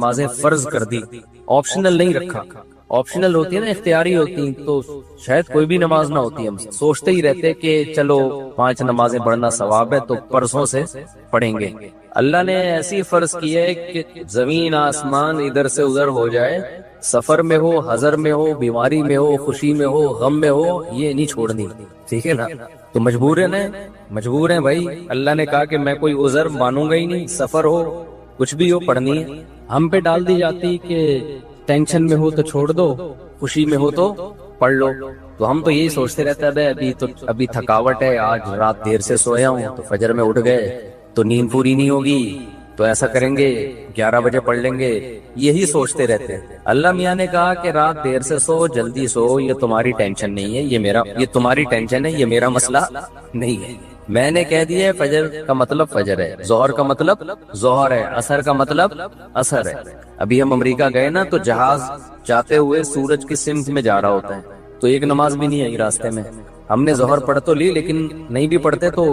نمازیں فرض کر دی، آپشنل نہیں رکھا. آپشنل ہوتی ہے نا، اختیاری ہوتی ہیں، تو شاید کوئی بھی نماز نہ ہوتی. ہم سوچتے ہی رہتے کہ چلو 5 نمازیں پڑھنا ثواب ہے تو پرسوں سے پڑھیں گے. اللہ نے ایسی فرض کی ہے کہ زمین آسمان ادھر سے ادھر ہو جائے، سفر میں ہو، حضر میں ہو، بیماری میں ہو، خوشی میں ہو، غم میں ہو، یہ نہیں چھوڑنی. ٹھیک ہے نا؟ تو مجبور ہیں بھائی. اللہ نے کہا کہ میں کوئی عذر مانوں گا ہی نہیں، سفر ہو کچھ بھی ہو پڑھنی ہے. ہم پہ ڈال دی جاتی کہ ٹینشن میں ہو تو چھوڑ دو، خوشی میں ہو تو پڑھ لو. تو ہم تو یہی سوچتے رہتے ہیں ابھی تھکاوٹ ہے، آج رات دیر سے سویا ہوں تو فجر میں اٹھ گئے تو نیند پوری نہیں ہوگی، تو ایسا کریں گے 11 بجے پڑھ لیں گے. یہی سوچتے رہتے ہیں. اللہ میاں نے کہا کہ رات دیر سے سو، جلدی سو، یہ تمہاری ٹینشن نہیں ہے، یہ تمہاری ٹینشن ہے، یہ میرا مسئلہ نہیں ہے. میں نے کہہ دیا ہے فجر کا مطلب فجر ہے، ظہر کا مطلب ظہر ہے، عصر کا مطلب عصر ہے. ابھی ہم امریکہ گئے نا تو جہاز جاتے ہوئے سورج کی سمت میں جا رہا ہوتا ہے، تو ایک نماز بھی نہیں آئی راستے میں. ہم نے ظہر پڑھ تو لی، لیکن نہیں بھی پڑھتے تو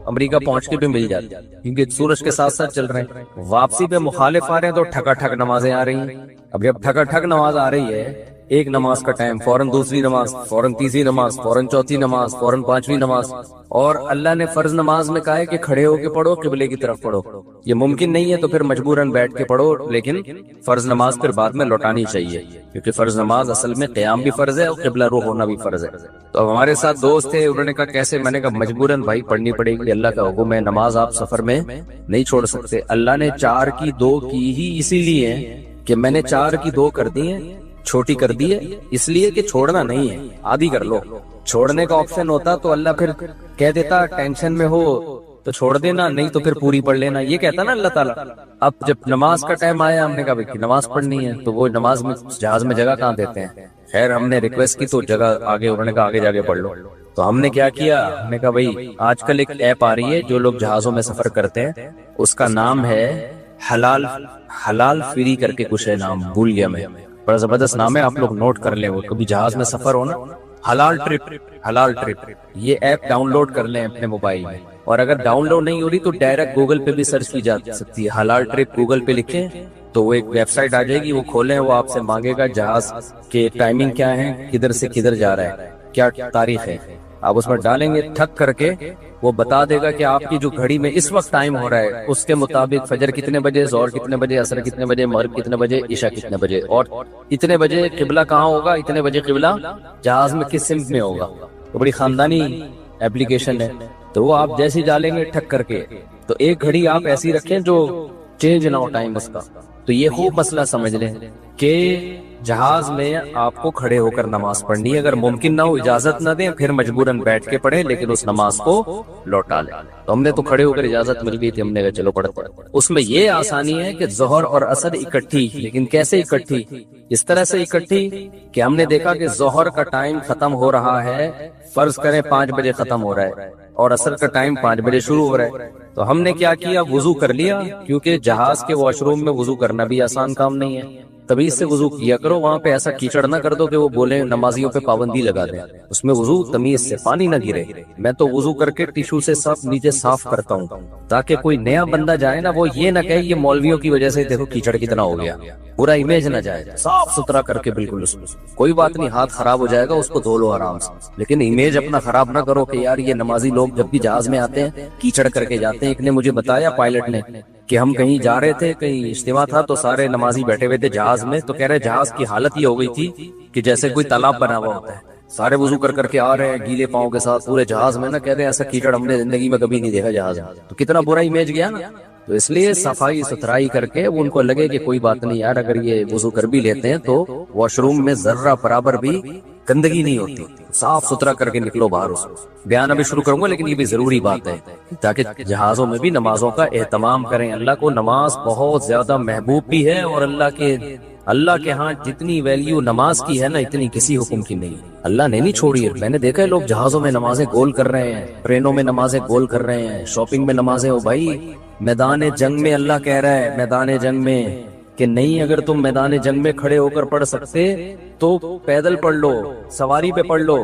امریکہ پہنچ کے بھی مل جاتی، کیونکہ سورج کے ساتھ ساتھ چل رہے ہیں. واپسی پہ مخالف آ رہے ہیں تو ٹھکا ٹھک نمازیں آ رہی ہیں. اب جب ٹھکا ٹھک نماز آ رہی ہے، ایک نماز کا ٹائم، فوراً دوسری نماز، فوراً تیسری نماز، فوراً چوتھی نماز، فوراً 5ویں نماز. اور اللہ نے فرض نماز میں کہا ہے کہ کھڑے ہو کے پڑھو، قبلے کی طرف پڑھو. یہ ممکن نہیں ہے تو پھر مجبوراً بیٹھ کے پڑھو، لیکن فرض نماز پھر بعد میں لوٹانی چاہیے، کیونکہ فرض نماز اصل میں قیام بھی فرض ہے اور قبلہ رخ ہونا بھی فرض ہے. تو ہمارے ساتھ دوست تھے، انہوں نے کہا کیسے؟ میں نے کہا مجبوراً بھائی پڑھنی پڑے گی، اللہ کا حکم ہے، نماز آپ سفر میں نہیں چھوڑ سکتے. اللہ نے 4 کی 2 کی ہی اسی لیے کہ میں نے 4 کی 2 کر دی ہیں، چھوٹی کر دی ہے، اس لیے کہ چھوڑنا نہیں ہے، آدھی کر لو. چھوڑنے کا آپشن ہوتا تو اللہ پھر کہہ دیتا ٹینشن میں ہو تو چھوڑ دینا، نہیں تو پھر پوری پڑھ لینا، یہ کہتا نا اللہ تعالیٰ. اب جب نماز کا ٹائم آیا، ہم نے کہا بھائی نماز پڑھنی ہے، تو وہ نماز میں جہاز میں جگہ کہاں دیتے ہیں. خیر ہم نے ریکویسٹ کی تو جگہ آگے، انہوں نے کہا آگے جا کے پڑھ لو. تو ہم نے کیا کیا، ہم نے کہا بھائی آج کل ایک ایپ آ رہی ہے جو لوگ جہازوں میں سفر کرتے ہیں، اس کا نام ہے حلال فری کر کے کچھ ہے، نام بھول گیا میں، بڑا زبردست نام ہے، آپ لوگ نوٹ کر لیں. وہ کبھی جہاز میں سفر ہو نا، حلال ٹرپ، یہ ایپ ڈاؤن لوڈ کر لیں اپنے موبائل میں. اور اگر ڈاؤن لوڈ نہیں ہو رہی تو ڈائریکٹ گوگل پہ بھی سرچ کی جا سکتی ہے. حلال ٹرپ گوگل پہ لکھیں تو وہ ایک ویب سائٹ آ جائے گی، وہ کھولیں، وہ آپ سے مانگے گا جہاز کے ٹائمنگ کیا ہے، کدھر سے کدھر جا رہا ہے، کیا تاریخ ہے. آپ اس پر ڈالیں گے، ٹھک کر کے وہ بتا دے گا کہ آپ کی جو گھڑی میں اس وقت ٹائم ہو رہا ہے اس کے مطابق فجر کتنے بجے، ظہر کتنے بجے، عصر کتنے بجے، مغرب کتنے بجے، عشاء کتنے بجے، اور اتنے بجے قبلہ کہاں ہوگا، اتنے بجے قبلہ جہاز میں کس سمت میں ہوگا. تو بڑی خاندانی ایپلیکیشن ہے. تو وہ آپ جیسی ڈالیں گے ٹھک کر کے، تو ایک گھڑی آپ ایسی رکھیں جو چینج نہ ہو ٹائم اس کا. تو یہ خوب مسئلہ سمجھ لیں کہ جہاز میں آپ کو کھڑے ہو کر نماز پڑھنی ہے. اگر ممکن نہ ہو، اجازت نہ دیں، پھر مجبوراً بیٹھ کے پڑھیں، لیکن اس نماز کو لوٹا لیں. تو ہم نے تو کھڑے ہو کر اجازت مل گئی تھی، ہم نے کہا چلو پڑھتے ہیں. اس میں یہ آسانی ہے کہ ظہر اور عصر اکٹھی، لیکن کیسے اکٹھی؟ اس طرح سے اکٹھی کہ ہم نے دیکھا کہ ظہر کا ٹائم ختم ہو رہا ہے، فرض کریں 5 بجے ختم ہو رہا ہے، اور عصر کا ٹائم 5 بجے شروع ہو رہا ہے. تو ہم نے کیا کیا، وضو کر لیا، کیونکہ جہاز کے واش روم میں وضو کرنا بھی آسان کام نہیں ہے. تمیز سے وضو کیا کرو، وہاں پہ ایسا کیچڑ نہ کر دو کہ وہ بولیں نمازیوں پہ پابندی لگا دیں. اس میں وضو تمیز سے، پانی نہ گرے. میں تو وضو کر کے ٹیشو سے سب نیچے صاف کرتا ہوں تاکہ کوئی نیا بندہ جائے نا، وہ یہ نہ کہے یہ مولویوں کی وجہ سے دیکھو کیچڑ کتنا ہو گیا، پورا امیج نہ جائے. صاف ستھرا کر کے بالکل، اس میں کوئی بات نہیں، ہاتھ خراب ہو جائے گا اس کو دھو لو آرام سے، لیکن امیج اپنا خراب نہ کرو کہ یار یہ نمازی لوگ جب بھی جہاز میں آتے ہیں کیچڑ کر کے جاتے ہیں. ایک نے مجھے بتایا، پائلٹ نے، کہ ہم کہیں جا رہے تھے، کہیں اجتماع تھا، تو سارے نمازی بیٹھے ہوئے تھے جہاز میں، تو کہہ رہے جہاز کی حالت یہ ہو گئی تھی کہ جیسے کوئی تالاب بنا ہوا ہوتا ہے، سارے وضو کر کر کے آ رہے ہیں گیلے پاؤں کے ساتھ پورے جہاز میں نا. کہہ رہے ہیں ایسا کیچڑ ہم نے زندگی میں کبھی نہیں دیکھا جہاز میں. تو کتنا برا امیج گیا نا. تو اس لیے صفائی ستھرائی کر کے وہ ان کو لگے کہ کوئی بات نہیں یار، اگر یہ وضو کر بھی لیتے ہیں تو واش روم میں ذرہ برابر بھی گندگی نہیں ہوتی، صاف ستھرا کر کے نکلو باہر. اس بیان ابھی شروع کروں گا، لیکن یہ بھی ضروری بات ہے تاکہ جہازوں میں بھی نمازوں کا اہتمام کریں. اللہ کو نماز بہت زیادہ محبوب بھی ہے، اور اللہ کے ہاں جتنی ویلیو نماز کی ہے نا، اتنی کسی حکم کی نہیں. اللہ نے نہیں چھوڑی ہے. میں نے دیکھا ہے لوگ جہازوں میں نمازیں گول کر رہے ہیں، ٹرینوں میں نمازیں گول کر رہے ہیں، شاپنگ میں نمازیں. ہو بھائی میدان جنگ میں اللہ کہہ رہا ہے، میدان جنگ میں کہ نہیں، اگر تم میدان جنگ میں کھڑے ہو کر پڑھ سکتے تو پیدل پڑھ لو، سواری پہ پڑھ لو.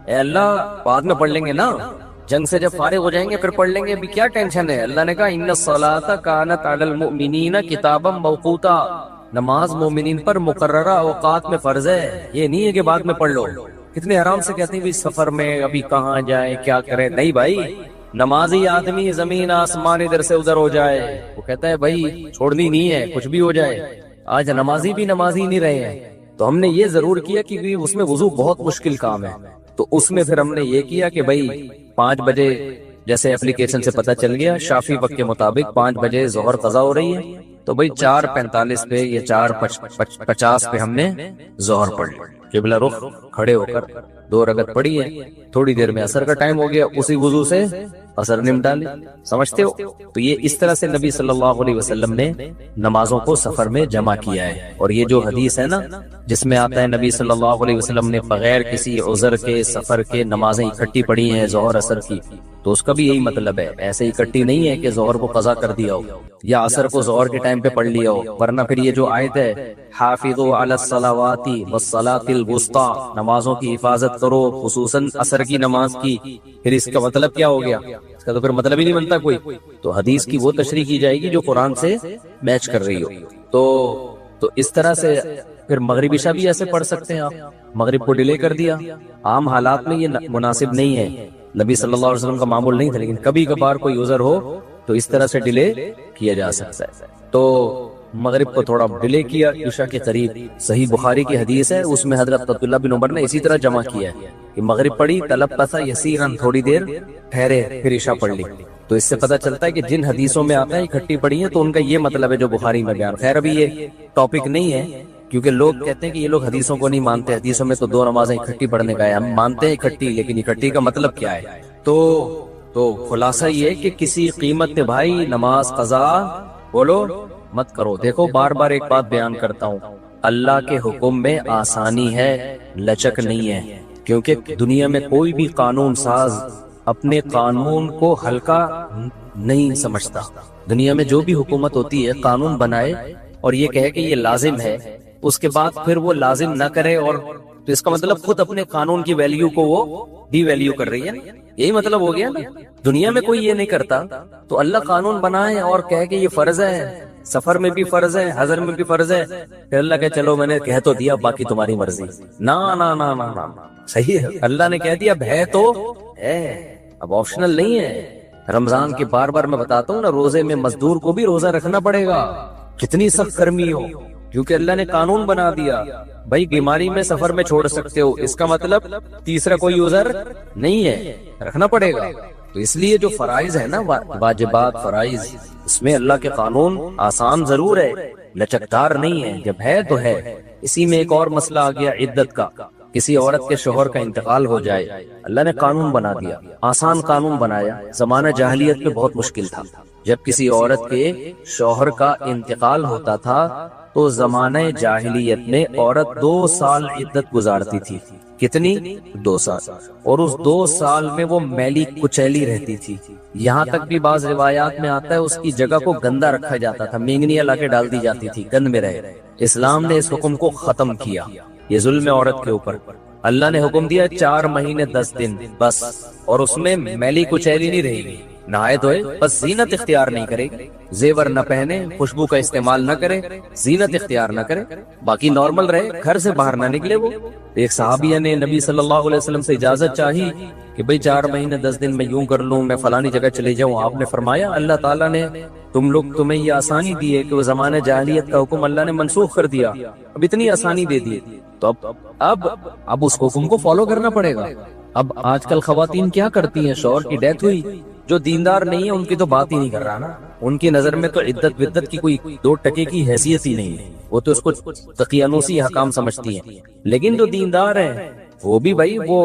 اے اللہ بعد میں پڑھ لیں گے نا، جنگ سے جب فارغ ہو جائیں گے پھر پڑھ لیں گے، ابھی کیا ٹینشن ہے. اللہ نے کہا ان الصلاۃ کانت علی المؤمنین کتابا موقوتا، نماز مومنین پر مقررہ اوقات میں فرض ہے، یہ نہیں ہے کہ بعد میں پڑھ لو۔ کتنے آرام سے کہتے ہیں بھی سفر میں ابھی کہاں جائیں کیا کریں، نہیں بھائی، نمازی آدمی زمین آسمان ادھر سے ادھر ہو جائے وہ کہتا ہے بھائی چھوڑنی نہیں ہے، کچھ بھی ہو جائے۔ آج نمازی بھی نمازی نہیں رہے ہیں، تو ہم نے یہ ضرور کیا کہ اس میں وضو بہت مشکل کام ہے، تو اس میں پھر ہم نے یہ کیا کہ بھائی 5 بجے جیسے اپلیکیشن سے پتہ چل گیا شافی وقت کے مطابق 5 بجے ظہر قضا ہو رہی ہے، تو بھائی 4:45 پہ یا 4:50 پہ ہم نے ظہر پڑھ لی، قبلہ رخ کھڑے ہو کر 2 رکعت پڑھی ہے، تھوڑی دیر میں عصر کا ٹائم ہو گیا، اسی وضو سے عصر نمٹا لی، سمجھتے ہو؟ تو یہ اس طرح سے نبی صلی اللہ علیہ وسلم نے نمازوں کو سفر میں جمع کیا ہے۔ اور یہ جو حدیث ہے نا جس میں آتا ہے نبی صلی اللہ علیہ وسلم نے بغیر کسی عذر کے سفر کے نمازیں اکٹھی پڑھی ہیں ظہر عصر کی، تو اس کا بھی یہی مطلب ہے، ایسے اکٹھی نہیں ہے کہ ظہر کو قضا کر دیا ہو یا عصر کو ظہر کے ٹائم پہ پڑھ لیا ہو، ورنہ پھر یہ جو آیت ہے حافظوا علی الصلوات والصلاۃ الوسطی، نمازوں کی حفاظت کرو خصوصاً عصر کی نماز کی، پھر اس کا مطلب کیا ہو گیا؟ اس کا تو پھر مطلب ہی نہیں بنتا کوئی، تو حدیث کی وہ تشریح کی جائے گی جو قرآن سے میچ کر رہی ہو۔ تو اس طرح سے پھر مغرب عشاء بھی ایسے پڑھ سکتے ہیں آپ، مغرب کو ڈیلے کر دیا، عام حالات میں یہ مناسب نہیں ہے، نبی صلی اللہ علیہ وسلم کا معمول نہیں تھا، لیکن کبھی کبھار کوئی عذر ہو تو اس طرح سے ڈیلے کیا جا سکتا ہے۔ تو مغرب کو تھوڑا ڈیلے کیا عشاء کے قریب، صحیح بخاری کی حدیث ہے، اس میں حضرت عبداللہ بن عمر نے اسی طرح جمع کیا ہے کہ مغرب پڑھی تلبس یسیرن، تھوڑی دیر ٹھہرے پھر عشاء پڑھ لی۔ تو اس سے پتہ چلتا ہے کہ جن حدیثوں میں آتا ہے اکٹھی پڑھی ہیں تو ان کا یہ مطلب ہے جو بخاری میں بیان۔ خیر ابھی یہ ٹاپک نہیں ہے کیونکہ لوگ کہتے ہیں کہ یہ لوگ حدیثوں کو نہیں مانتے، حدیثوں میں تو 2 نمازیں اکٹھی پڑھنے کا ہے، ہم مانتے ہیں اکٹھی، لیکن اکٹھی کا مطلب کیا ہے؟ تو خلاصہ یہ کہ کسی قیمت پہ بھائی نماز قضا بولو مت کرو۔ دیکھو بار بار ایک بات بیان کرتا ہوں، اللہ کے حکم میں آسانی ہے، لچک نہیں ہے، کیونکہ دنیا میں کوئی بھی قانون ساز اپنے قانون کو ہلکا نہیں سمجھتا۔ دنیا میں جو بھی حکومت ہوتی ہے قانون بنائے اور یہ کہے کہ یہ لازم ہے، اس کے بعد پھر وہ لازم نہ کرے، اور تو اس کا مطلب خود اپنے قانون کی ویلیو کو وہ ڈی ویلیو کر رہی ہے، یہی مطلب ہو گیا نا۔ دنیا میں کوئی یہ نہیں کرتا، تو اللہ قانون بنائے اور کہے کہ یہ فرض ہے، سفر میں بھی فرض ہے، حضر میں بھی فرض ہے، پھر اللہ کہ چلو میں نے کہہ تو دیا باقی تمہاری مرضی۔ نا نا نا نا نا، صحیح ہے، اللہ نے کہہ دیا اب ہے تو ہے، اب آپشنل نہیں ہے۔ رمضان کے بار بار میں بتاتا ہوں نا، روزے میں مزدور کو بھی روزہ رکھنا پڑے گا، کتنی سخت گرمی ہو، کیونکہ اللہ نے قانون بنا دیا بھائی بیماری میں سفر میں چھوڑ سکتے ہو، اس کا مطلب تیسرا کوئی عذر نہیں ہے، رکھنا پڑے گا۔ تو اس لیے جو فرائض ہے نا، واجبات فرائض، اس میں اللہ کے قانون آسان ضرور ہے، لچکدار نہیں ہے، جب ہے تو ہے۔ اسی میں ایک اور مسئلہ آ گیا عدت کا، کسی عورت کے شوہر کا انتقال ہو جائے، اللہ نے قانون بنا دیا، آسان قانون بنایا، زمانہ جاہلیت میں بہت مشکل تھا، جب کسی عورت کے شوہر کا انتقال ہوتا تھا تو زمانہ جاہلیت میں عورت 2 سال عدت گزارتی تھی، کتنی؟ 2 سال، اور اس 2 سال میں وہ میلی کچیلی رہتی تھی، یہاں تک بھی بعض روایات میں آتا ہے اس کی جگہ کو گندا رکھا جاتا تھا، مینگنیاں لا کے ڈال دی جاتی تھی گند میں رہے۔ اسلام نے اس حکم کو ختم کیا، یہ ظلم ہے عورت کے اوپر۔ اللہ نے حکم دیا 4 مہینے 10 دن بس، اور اس میں میلی کچیلی نہیں رہے گی، نہائے دھوئے، بس زینت اختیار نہیں کرے گی، زیور نہ پہنے، خوشبو کا استعمال نہ کرے، زینت اختیار نہ کرے، باقی نارمل رہے، گھر سے باہر نہ نکلے۔ وہ ایک صحابیہ نے نبی صلی اللہ علیہ وسلم سے اجازت چاہی کہ بھئی 4 مہینے 10 دن میں یوں کر لوں، میں فلانی جگہ چلے جاؤں، آپ نے فرمایا اللہ تعالیٰ نے تمہیں یہ آسانی دی ہے کہ وہ زمانہ جاہلیت کا حکم اللہ نے منسوخ کر دیا، اب اتنی آسانی دے دی، تو اب اس حکم کو فالو کرنا پڑے گا۔ اب آج کل خواتین کیا کرتی ہیں، شوہر کی ڈیتھ ہوئی، جو دیندار نہیں ہے ان کی تو بات ہی نہیں کر رہا نا، ان کی نظر میں تو عدت بدت کی کوئی 2 ٹکے کی حیثیت ہی نہیں ہے، وہ تو اس کو تقیانوسی حکام سمجھتی ہیں۔ لیکن جو دیندار ہیں وہ بھی بھائی، وہ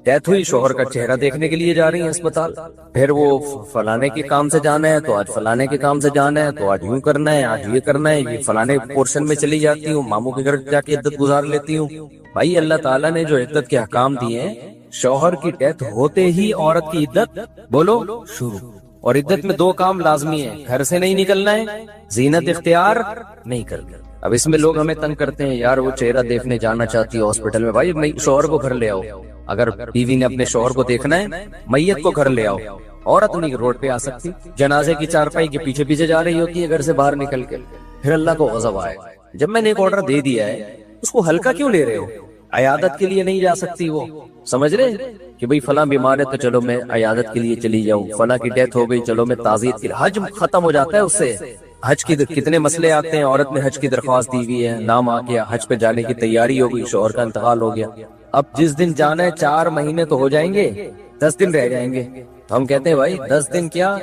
ڈیتھ ہوئی، شوہر کا چہرہ دیکھنے کے لیے جا رہی ہیں اسپتال، پھر وہ فلانے کے کام سے جانا ہے تو آج فلانے کے کام سے جانا ہے، تو آج یوں کرنا ہے، آج یہ کرنا ہے، یہ فلانے پورشن میں چلی جاتی ہوں، ماموں کے گھر جا کے عدت گزار لیتی ہوں۔ بھائی اللہ تعالیٰ نے جو عدت کے حکام دیے ہیں، شوہر کی ڈیتھ ہوتے ہی عورت کی عدت بولو شروع، اور عدت میں 2 کام لازمی ہیں، گھر سے نہیں نکلنا ہے، زینت اختیار نہیں کرنا۔ اب اس میں لوگ ہمیں تنگ کرتے ہیں، یار وہ چہرہ دیکھنے جانا چاہتی ہے ہاسپٹل میں، بھائی شوہر کو گھر لے آؤ، اگر بیوی نے اپنے شوہر کو دیکھنا ہے میت کو گھر لے آؤ، عورت نہیں روڈ پہ آ سکتی، جنازے کی چارپائی کے پیچھے پیچھے جا رہی ہوتی ہے گھر سے باہر نکل کے، پھر اللہ کو غضب آئے۔ جب میں نے ایک آرڈر دے دیا ہے اس کو ہلکا کیوں لے رہے ہو؟ عیادت کے لیے نہیں جا سکتی وہ، سمجھ رہے کہ بھئی فلاں بیمار ہے تو چلو میں عیادت کے لیے چلی جاؤں، فلاں کی ڈیتھ ہو گئی چلو میں تعزیت کے لیے، حج ختم ہو جاتا ہے اس سے۔ حج کی کتنے مسئلے آتے ہیں، عورت نے حج کی درخواست دی ہوئی ہے، نام آ گیا، حج پہ جانے کی تیاری ہو گئی، شوہر کا انتقال ہو گیا، اب جس دن جانا ہے 4 مہینے تو ہو جائیں گے، 10 دن رہ جائیں گے، تو ہم کہتے ہیں بھائی 10 دن کیا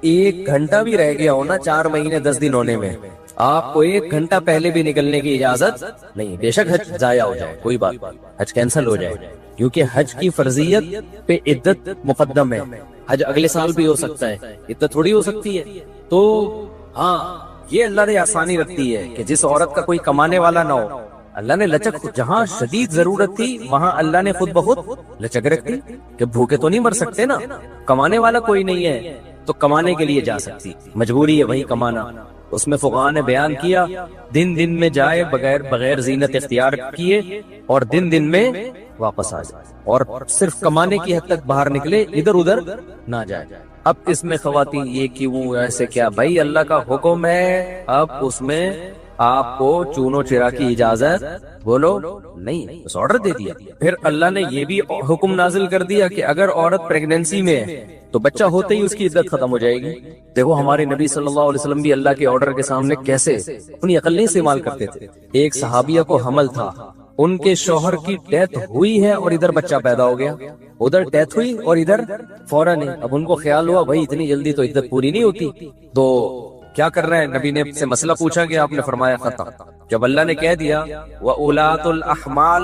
1 گھنٹہ بھی رہ گیا ہونا 4 مہینے 10 دن ہونے میں، آپ کو 1 گھنٹہ پہلے بھی نکلنے کی اجازت نہیں، بے شک حج ضائع ہو جائے کوئی بات، حج کینسل ہو جائے، کیونکہ حج کی فرضیت پہ عدت مقدم ہے، حج اگلے سال بھی ہو سکتا ہے، عدت تھوڑی ہو سکتی ہے۔ تو ہاں یہ اللہ نے آسانی رکھتی ہے کہ جس عورت کا کوئی کمانے والا نہ ہو، اللہ نے لچک، جہاں شدید ضرورت تھی وہاں اللہ نے خود بخود لچک رکھ دی کہ بھوکے تو نہیں مر سکتے نا، کمانے والا کوئی نہیں ہے تو کمانے کے لیے جا سکتی، مجبوری ہے وہی کمانا۔ اس میں فقہاء نے بیان کیا دن میں جائے بغیر زینت اختیار کیے، اور دن میں واپس آ جائے، اور صرف کمانے کی حد تک باہر نکلے، ادھر ادھر نہ جائے۔ اب اس میں خواتین یہ کیوں ایسے کیا، بھائی اللہ کا حکم ہے، اب اس میں آپ کو چونو چرا کی اجازت بولو نہیں، بس آرڈر دے دیا۔ پھر اللہ نے یہ بھی حکم نازل کر دیا کہ اگر عورت پریگننسی میں ہے تو بچہ ہوتے ہی اس کی عدت ختم ہو جائے گی۔ دیکھو ہمارے نبی صلی اللہ علیہ وسلم بھی اللہ کے آرڈر کے سامنے کیسے اپنی عقل نہیں استعمال کرتے تھے۔ ایک صحابیہ کو حمل تھا، ان کے شوہر کی ڈیتھ ہوئی ہے اور ادھر بچہ پیدا ہو گیا، ادھر ڈیتھ ہوئی اور ادھر فوراً، اب ان کو خیال ہوا بھائی اتنی جلدی تو عدت پوری نہیں ہوتی، تو کیا کر رہے ہیں، نبی نے سے مسئلہ پوچھا گیا، آپ نے فرمایا ختم۔ جب اللہ نے کہہ دیا وَأُولَاتُ الْأَحْمَالِ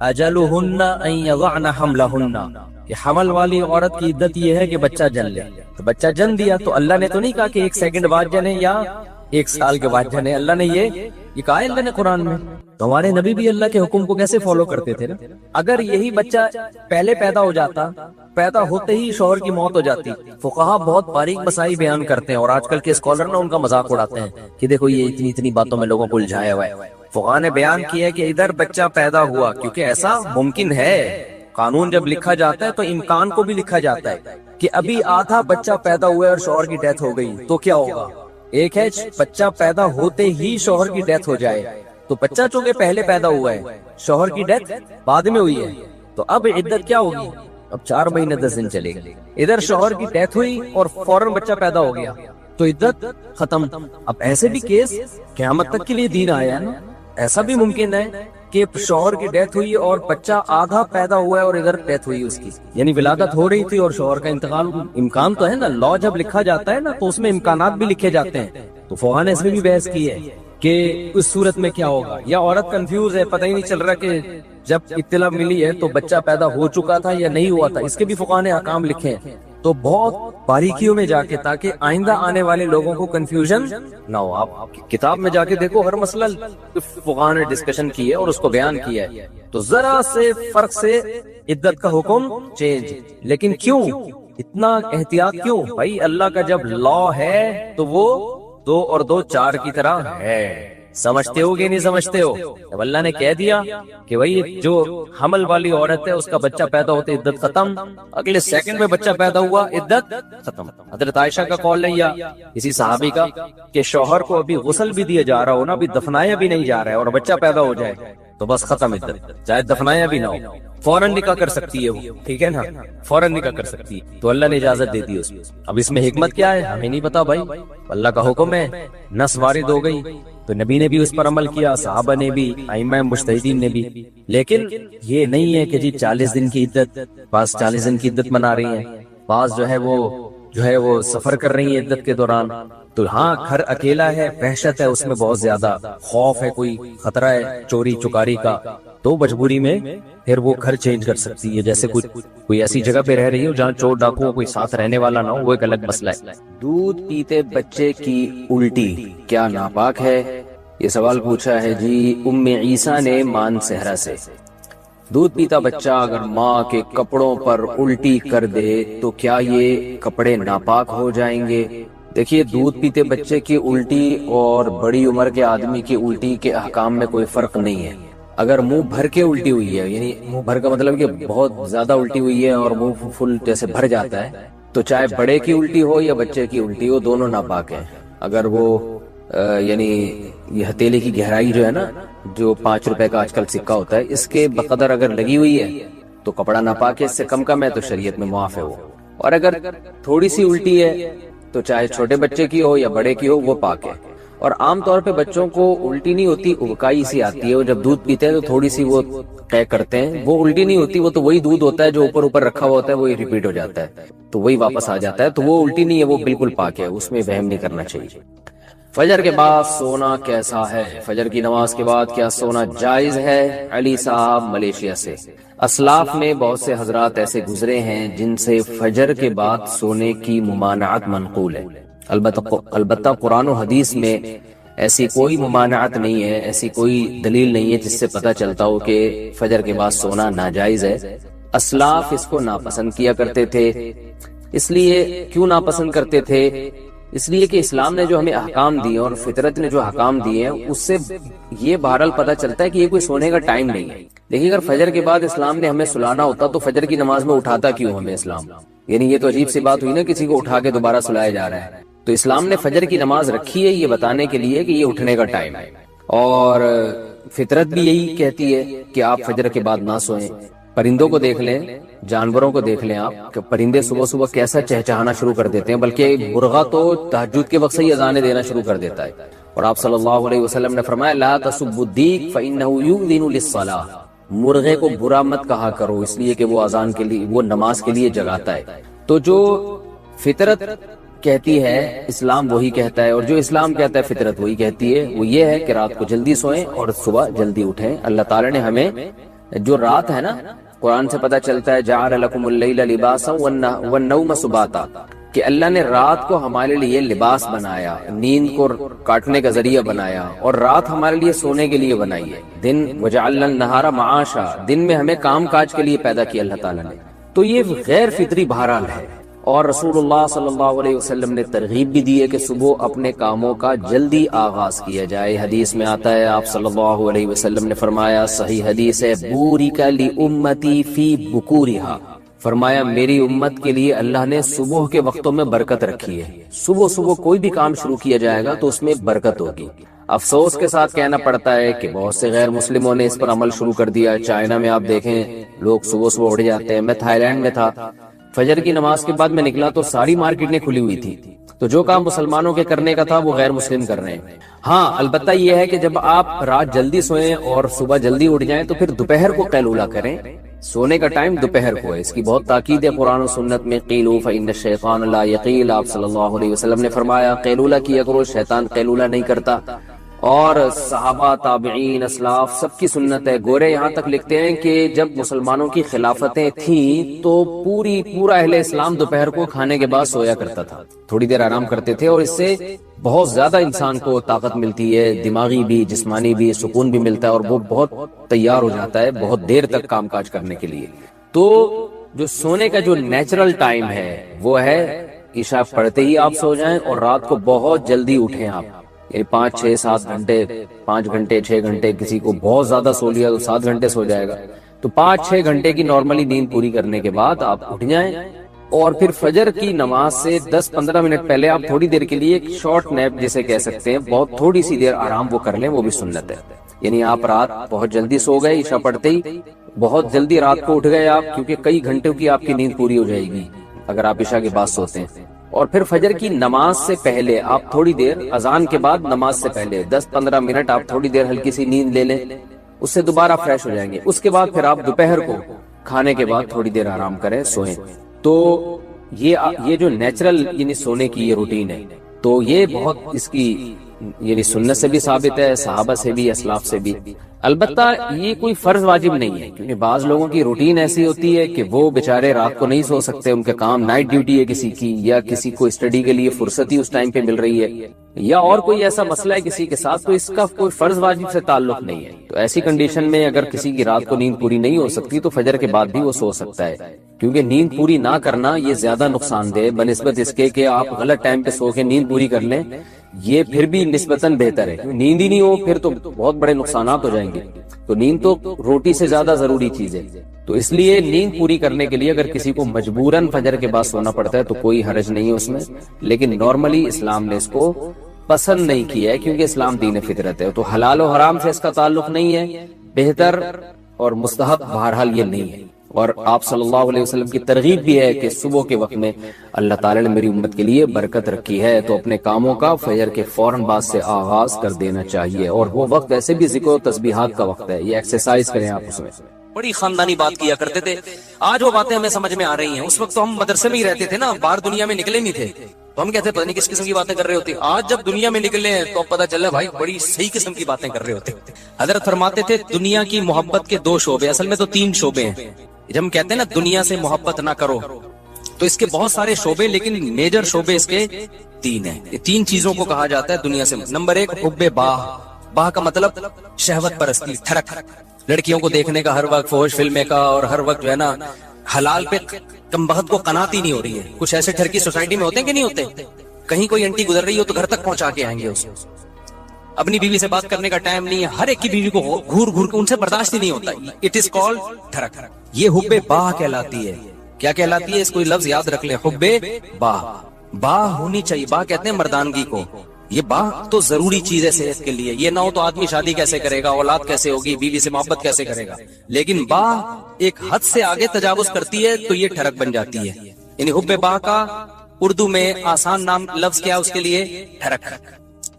أَجَلُهُنَّ أَن يَضَعْنَ حَمْلَهُنَّ، کہ حمل والی عورت کی عدت یہ ہے کہ بچہ جن لے، تو بچہ جن دیا تو اللہ نے تو نہیں کہا کہ 1 سیکنڈ بعد جنے یا 1 سال کے بعد جنے، اللہ نے یہ کہا ہے اللہ نے قرآن میں۔ تو ہمارے نبی بھی اللہ کے حکم کو کیسے فالو کرتے تھے نا۔ اگر یہی بچہ پہلے پیدا ہو جاتا، پیدا ہوتے ہی شوہر کی موت ہو جاتی، فقہا بہت باریک مسائل بیان کرتے ہیں، اور آج کل کے اسکالر نا ان کا مذاق اڑاتے ہیں کہ دیکھو یہ اتنی باتوں میں لوگوں کو الجھایا ہوا ہے۔ فقہا نے بیان کیا کہ ادھر بچہ پیدا ہوا، کیونکہ ایسا ممکن ہے، قانون جب لکھا جاتا ہے تو امکان کو بھی لکھا جاتا ہے کہ ابھی آدھا بچہ پیدا ہوا ہے اور شوہر کی ڈیتھ ہو گئی تو کیا ہوگا۔ ایک ہے بچہ پیدا ہوتے ہی شوہر کی ڈیتھ ہو جائے، تو بچہ چونکہ پہلے پیدا ہوا ہے، شوہر کی ڈیتھ بعد میں ہوئی ہے، تو اب عدت کیا ہوگی، اب 4 مہینے 10 دن چلے گا۔ ادھر شوہر کی ڈیتھ ہوئی اور فوراً بچہ پیدا ہو گیا تو عدت ختم۔ اب ایسے بھی کیس قیامت تک کے لیے دین آیا ہے نا، ایسا بھی ممکن ہے کہ شوہر کی ڈیتھ ہوئی اور بچہ آدھا پیدا ہوا ہے اور ادھر ڈیتھ ہوئی اس کی، یعنی ولادت ہو رہی تھی اور شوہر کا انتقال، امکان تو ہے نا، لا جب لکھا جاتا ہے نا تو اس میں امکانات بھی لکھے جاتے ہیں۔ تو فقہا نے اس میں بھی بحث کی ہے کہ اس صورت میں کیا ہوگا، یا عورت کنفیوز ہے، پتہ ہی نہیں چل رہا کہ جب اطلاع ملی ہے تو بچہ پیدا ہو چکا تھا یا نہیں ہوا تھا، اس کے بھی فقہا نے احکام لکھے ہیں۔ تو بہت باریکیوں میں جا کے، تاکہ آئندہ آنے والے لوگوں کو کنفیوژن نہ ہو، آپ کتاب میں جا کے دیکھو ہر مسئلہ فقہا نے ڈسکشن کی ہے اور اس کو بیان کیا ہے۔ تو ذرا سے فرق سے عدت کا حکم چینج، لیکن کیوں اتنا احتیاط کیوں؟ بھائی اللہ کا جب لا ہے تو وہ 2 اور 2 4 کی طرح ہے، سمجھتے ہو کہ نہیں سمجھتے ہو؟ جب اللہ نے کہہ دیا کہ بھائی جو حمل والی عورت ہے اس کا بچہ پیدا ہوتے عدت ختم، اگلے سیکنڈ میں بچہ پیدا ہوا عدت ختم۔ حضرت عائشہ کا قول ہے یا کسی صحابی کا کہ شوہر کو ابھی غسل بھی دیا جا رہا ہو نا، ابھی دفنایا بھی نہیں جا رہا ہے اور بچہ پیدا ہو جائے تو بس ختم عدت، چاہے دفنایا بھی نہ ہو، فوراً نکاح کر سکتی ہے وہ، ٹھیک ہے نا، فوراً نکاح کر سکتی ہے، تو اللہ نے اجازت دے دی اس میں۔ اب اس میں حکمت کیا ہے ہمیں نہیں پتا بھائی، اللہ کا حکم ہے، نص وارد ہو گئی تو نبی نے بھی اس پر عمل کیا، صحابہ نے بھی، ائمہ مجتہدین نے بھی، لیکن یہ نہیں ہے کہ جی 40 دن کی عدت، بعض 40 دن کی عدت منا رہی ہیں، بعض جو ہے وہ سفر کر رہی ہیں عدت کے دوران، تو ہاں گھر اکیلا ہے، وحشت ہے اس میں بہت زیادہ، خوف ہے، کوئی خطرہ ہے چوری چکاری کا، تو مجبوری میں پھر وہ گھر چینج کر سکتی ہے، جیسے کوئی ایسی جگہ پہ رہ رہی ہو جہاں چور ڈاکو کوئی ساتھ رہنے والا نہ ہو، وہ ایک الگ مسئلہ ہے۔ دودھ پیتے بچے کی الٹی کیا ناپاک ہے؟ یہ سوال پوچھا ہے جی ام عیسیٰ نے مان صحرا سے۔ دودھ پیتا بچہ اگر ماں کے کپڑوں پر الٹی کر دے تو کیا یہ کپڑے ناپاک ہو جائیں گے؟ دیکھیے دودھ پیتے بچے کی الٹی اور بڑی عمر کے آدمی کی الٹی کے احکام میں کوئی فرق نہیں ہے۔ اگر منہ بھر کے الٹی ہوئی ہے، یعنی منہ بھر کا مطلب کہ بہت زیادہ الٹی ہوئی ہے اور منہ فل جیسے بھر جاتا ہے، تو چاہے بڑے کی الٹی ہو یا بچے کی الٹی ہو، دونوں ناپاک ہیں۔ اگر وہ یعنی یہ ہتھیلی کی گہرائی جو ہے نا، جو 5 روپے کا آج کل سکہ ہوتا ہے، اس کے بقدر اگر لگی ہوئی ہے تو کپڑا ناپاک ہے، اس سے کم ہے تو شریعت میں معاف ہے وہ، اور اگر تھوڑی سی الٹی ہے تو چاہے چھوٹے بچے کی ہو یا بڑے کی ہو وہ پاک ہے۔ اور عام طور پہ بچوں کو الٹی نہیں ہوتی، ابکائی سی آتی ہے، اور جب دودھ پیتے ہیں تو تھوڑی سی وہ قے کرتے ہیں، وہ الٹی نہیں ہوتی، وہ تو وہی دودھ ہوتا ہے جو اوپر رکھا ہوا ہوتا ہے، وہی ریپیٹ ہو جاتا ہے تو وہی واپس آ جاتا ہے، تو وہ الٹی نہیں ہے، وہ بالکل پاک ہے، اس میں وہم نہیں کرنا چاہیے۔ فجر کے بعد سونا کیسا ہے؟ فجر کی نماز کے بعد کیا سونا جائز ہے؟ علی صاحب ملیشیا سے۔ اسلاف میں بہت سے حضرات ایسے گزرے ہیں جن سے فجر کے بعد سونے کی ممانعت منقول ہے، البتہ قرآن و حدیث میں ایسی کوئی ممانعت نہیں ہے، ایسی کوئی دلیل نہیں ہے جس سے پتہ چلتا ہو کہ فجر کے بعد سونا ناجائز ہے۔ اسلاف اس کو ناپسند کیا کرتے تھے، اس لیے کیوں ناپسند کرتے تھے؟ اس لیے کہ اسلام نے جو ہمیں احکام دیے اور فطرت نے جو احکام دیے ہیں اس سے یہ بہرحال پتہ چلتا ہے کہ یہ کوئی سونے کا ٹائم نہیں ہے۔ لیکن اگر فجر کے بعد اسلام نے ہمیں سلانا ہوتا تو فجر کی نماز میں اٹھاتا کیوں ہمیں اسلام؟ یعنی یہ تو عجیب سی بات ہوئی نا، کسی کو اٹھا کے دوبارہ سلایا جا رہا ہے۔ تو اسلام نے فجر کی نماز رکھی ہے یہ بتانے کے لیے کہ یہ اٹھنے کا ٹائم ہے، اور فطرت بھی یہی کہتی ہے کہ آپ فجر کے بعد نہ سوئیں۔ پرندوں کو دیکھ لیں، جانوروں کو دیکھ لیں آپ کہ پرندے صبح صبح کیسا چہچہانا شروع کر دیتے ہیں، بلکہ مرغا تو تہجد کے وقت سے ہی اذانیں دینا شروع کر دیتا ہے، اور آپ صلی اللہ علیہ وسلم نے فرمایا لا تسبوا الدیک فإنه یؤذن للصلاۃ، مرغے کو برا مت کہا کرو اس لیے کہ وہ اذان کے لیے، وہ نماز کے لیے جگاتا ہے۔ تو جو فطرت کہتی ہے اسلام وہی کہتا ہے، اور جو اسلام کہتا ہے فطرت وہی کہتی ہے، وہ یہ ہے کہ رات کو جلدی سوئیں اور صبح جلدی اٹھیں۔ اللہ تعالی نے ہمیں جو رات ہے نا، قرآن سے پتہ چلتا ہے جعل لکم اللیل لباسا والنوم سباتا، کہ اللہ نے رات کو ہمارے لیے لباس بنایا، نیند کو کاٹنے کا ذریعہ بنایا، اور رات ہمارے لیے سونے کے لیے بنائی ہے۔ دن وجعلنا النہار معاشا، دن میں ہمیں کام کاج کے لیے پیدا کیا اللہ تعالیٰ نے۔ تو یہ غیر فطری بہرحال ہے، اور رسول اللہ صلی اللہ علیہ وسلم نے ترغیب بھی دی ہے کہ صبح اپنے کاموں کا جلدی آغاز کیا جائے۔ حدیث میں آتا ہے آپ صلی اللہ علیہ وسلم نے فرمایا، صحیح حدیث ہے، بورک لامتی فی بکورہا، فرمایا میری امت کے لیے اللہ نے صبح کے وقتوں میں برکت رکھی ہے، صبح کوئی بھی کام شروع کیا جائے گا تو اس میں برکت ہوگی۔ افسوس کے ساتھ کہنا پڑتا ہے کہ بہت سے غیر مسلموں نے اس پر عمل شروع کر دیا۔ چائنا میں آپ دیکھیں لوگ صبح اٹھ جاتے ہیں، میں تھائی لینڈ میں تھا، فجر کی نماز کے بعد میں نکلا تو ساری مارکیٹیں کھلی ہوئی تھی، تو جو کام مسلمانوں کے کرنے کا تھا وہ غیر مسلم کر رہے ہیں۔ ہاں البتہ یہ ہے کہ جب آپ رات جلدی سوئیں اور صبح جلدی اٹھ جائیں تو پھر دوپہر کو قیلولہ کریں، سونے کا ٹائم دوپہر کو ہے، اس کی بہت تاکید ہے قرآن و سنت میں، قیلوا فإن الشیطان لا یقیل، آپ صلی اللہ علیہ وسلم نے فرمایا قیلولہ کیا کرو، شیطان قیلولہ نہیں کرتا۔ اور صحابہ، تابعین، اسلاف سب کی سنت ہے۔ گورے یہاں تک لکھتے ہیں کہ جب مسلمانوں کی خلافتیں تھیں تو پورا اہل اسلام دوپہر کو کھانے کے بعد سویا کرتا تھا، تھوڑی دیر آرام کرتے تھے، اور اس سے بہت زیادہ انسان کو طاقت ملتی ہے، دماغی بھی جسمانی بھی سکون بھی ملتا ہے، اور وہ بہت تیار ہو جاتا ہے بہت دیر تک کام کاج کرنے کے لیے۔ تو جو سونے کا جو نیچرل ٹائم ہے وہ ہے عشاء پڑھتے ہی آپ سو جائیں، اور رات کو بہت جلدی اٹھیں آپ، یعنی 5 6 7 گھنٹے، 5 گھنٹے 6 گھنٹے، کسی کو بہت زیادہ سو لیا تو 7 گھنٹے سو جائے گا، تو 5 6 گھنٹے کی نارملی نیند پوری کرنے کے بعد آپ اٹھ جائیں، اور پھر فجر کی نماز سے 10 15 منٹ پہلے آپ تھوڑی دیر کے لیے ایک شارٹ نیپ جسے کہہ سکتے ہیں، بہت تھوڑی سی دیر آرام وہ کر لیں، وہ بھی سنت ہے۔ یعنی آپ رات بہت جلدی سو گئے، عشاء پڑھتے ہی بہت جلدی رات کو اٹھ گئے آپ، کیونکہ کئی گھنٹوں کی آپ کی نیند پوری ہو جائے گی اگر آپ عشاء کے بعد سوتے ہیں، اور پھر فجر کی نماز سے پہلے آپ تھوڑی دیر، اذان کے بعد نماز سے پہلے 10 15 منٹ آپ تھوڑی دیر ہلکی سی نیند لے لیں، اس سے دوبارہ فریش ہو جائیں گے۔ اس کے بعد پھر آپ دوپہر کو کھانے کے بعد تھوڑی دیر آرام کریں، سوئیں۔ تو یہ جو نیچرل یعنی سونے کی یہ روٹین ہے، تو یہ بہت اس کی یعنی سنت سے بھی ثابت ہے، صحابہ سے بھی، اسلاف سے بھی۔ البتہ یہ کوئی فرض واجب نہیں ہے، کیونکہ بعض لوگوں کی روٹین ایسی ہوتی ہے کہ وہ بیچارے رات کو نہیں سو سکتے، ان کے کام نائٹ ڈیوٹی ہے کسی کی، یا کسی کو اسٹڈی کے لیے فرصت ہی اس ٹائم پہ مل رہی ہے، یا اور کوئی ایسا مسئلہ ہے کسی کے ساتھ، تو اس کا کوئی فرض واجب سے تعلق نہیں ہے۔ تو ایسی کنڈیشن میں اگر کسی کی رات کو نیند پوری نہیں ہو سکتی تو فجر کے بعد بھی وہ سو سکتا ہے، کیونکہ نیند پوری نہ کرنا یہ زیادہ نقصان دہ بنسبت اس کے کہ آپ غلط ٹائم پہ سو کے نیند پوری کر لیں، یہ پھر بھی نسبتاً بہتر ہے۔ نیند ہی نہیں ہو پھر تو بہت بڑے نقصانات ہو جائیں گے، تو نیند تو روٹی سے زیادہ ضروری چیز ہے، تو اس لیے نیند پوری کرنے کے لیے اگر کسی کو مجبوراً فجر کے بعد سونا پڑتا ہے تو کوئی حرج نہیں ہے اس میں، لیکن نارملی اسلام نے اس کو پسند نہیں کیا ہے کیونکہ اسلام دین فطرت ہے، تو حلال و حرام سے اس کا تعلق نہیں ہے، بہتر اور مستحب بہرحال یہ نہیں ہے۔ اور آپ صلی اللہ علیہ وسلم کی ترغیب بھی ہے کہ صبح کے وقت میں اللہ تعالی نے میری امت کے لیے برکت رکھی ہے، تو اپنے کاموں کا فجر کے فوراً بعد سے آغاز کر دینا چاہیے، اور وہ وقت ویسے بھی ذکر و تسبیحات کا وقت ہے، یہ ایکسرسائز کریں آپ اس میں۔ بڑی خاندانی بات کیا کرتے تھے، آج وہ باتیں ہمیں سمجھ میں آ رہی ہیں۔ اس وقت تو ہم مدرسے میں ہی رہتے تھے نا، باہر دنیا میں نکلے نہیں تھے، تو ہم کہتے ہیں پتہ نہیں کس قسم کی باتیں کر رہے ہوتے۔ آج جب دنیا میں نکلے ہیں تو پتہ چلا بھائی بڑی صحیح قسم کی باتیں کر رہے ہوتے۔ حضرت فرماتے تھے دنیا کی محبت کے 2 شعبے، اصل میں تو 3 شعبے ہیں۔ جب ہم کہتے ہیں نا دنیا سے محبت نہ کرو، تو اس کے بہت سارے شعبے، لیکن میجر شعبے اس کے 3 ہیں۔ یہ 3 چیزوں کو کہا جاتا ہے دنیا سے۔ نمبر 1 حب باہ، باہ کا مطلب شہوت پرستی، ٹھڑک، لڑکیوں کو دیکھنے کا ہر وقت، فحش فلمیں کا، اور ہر وقت جو ہے نا حلال پہ کم بخت کو قناعت ہی نہیں ہو رہی ہے۔ کچھ ایسے ٹھرکی سوسائٹی میں ہوتے ہیں کہ نہیں ہوتے، کہیں کوئی انٹی گزر رہی ہو تو گھر تک پہنچا کے آئیں گے اسے۔ اپنی بیوی سے بات کرنے کا ٹائم نہیں ہے، ہر ایک کی بیوی کو گھور گھور کے ان سے برداشت ہی نہیں ہوتا۔ اٹ از کالڈ ٹھڑک، یہ حب باہ کہلاتی ہے۔ کیا کہلاتی ہے؟ اس کوئی لفظ یاد رکھ لیں، حب باہ۔ باہ ہونی چاہیے، باہ کہتے ہیں مردانگی کو۔ یہ باہ تو ضروری چیز ہے صحت کے لیے، یہ نہ ہو تو آدمی شادی کیسے کرے گا، اولاد کیسے ہوگی، بیوی سے محبت کیسے کرے گا۔ لیکن باہ ایک حد سے آگے تجاوز کرتی ہے تو یہ ٹھڑک بن جاتی ہے۔ یعنی حب باہ کا اردو میں آسان نام لفظ کیا اس کے لیے؟ ٹھڑک۔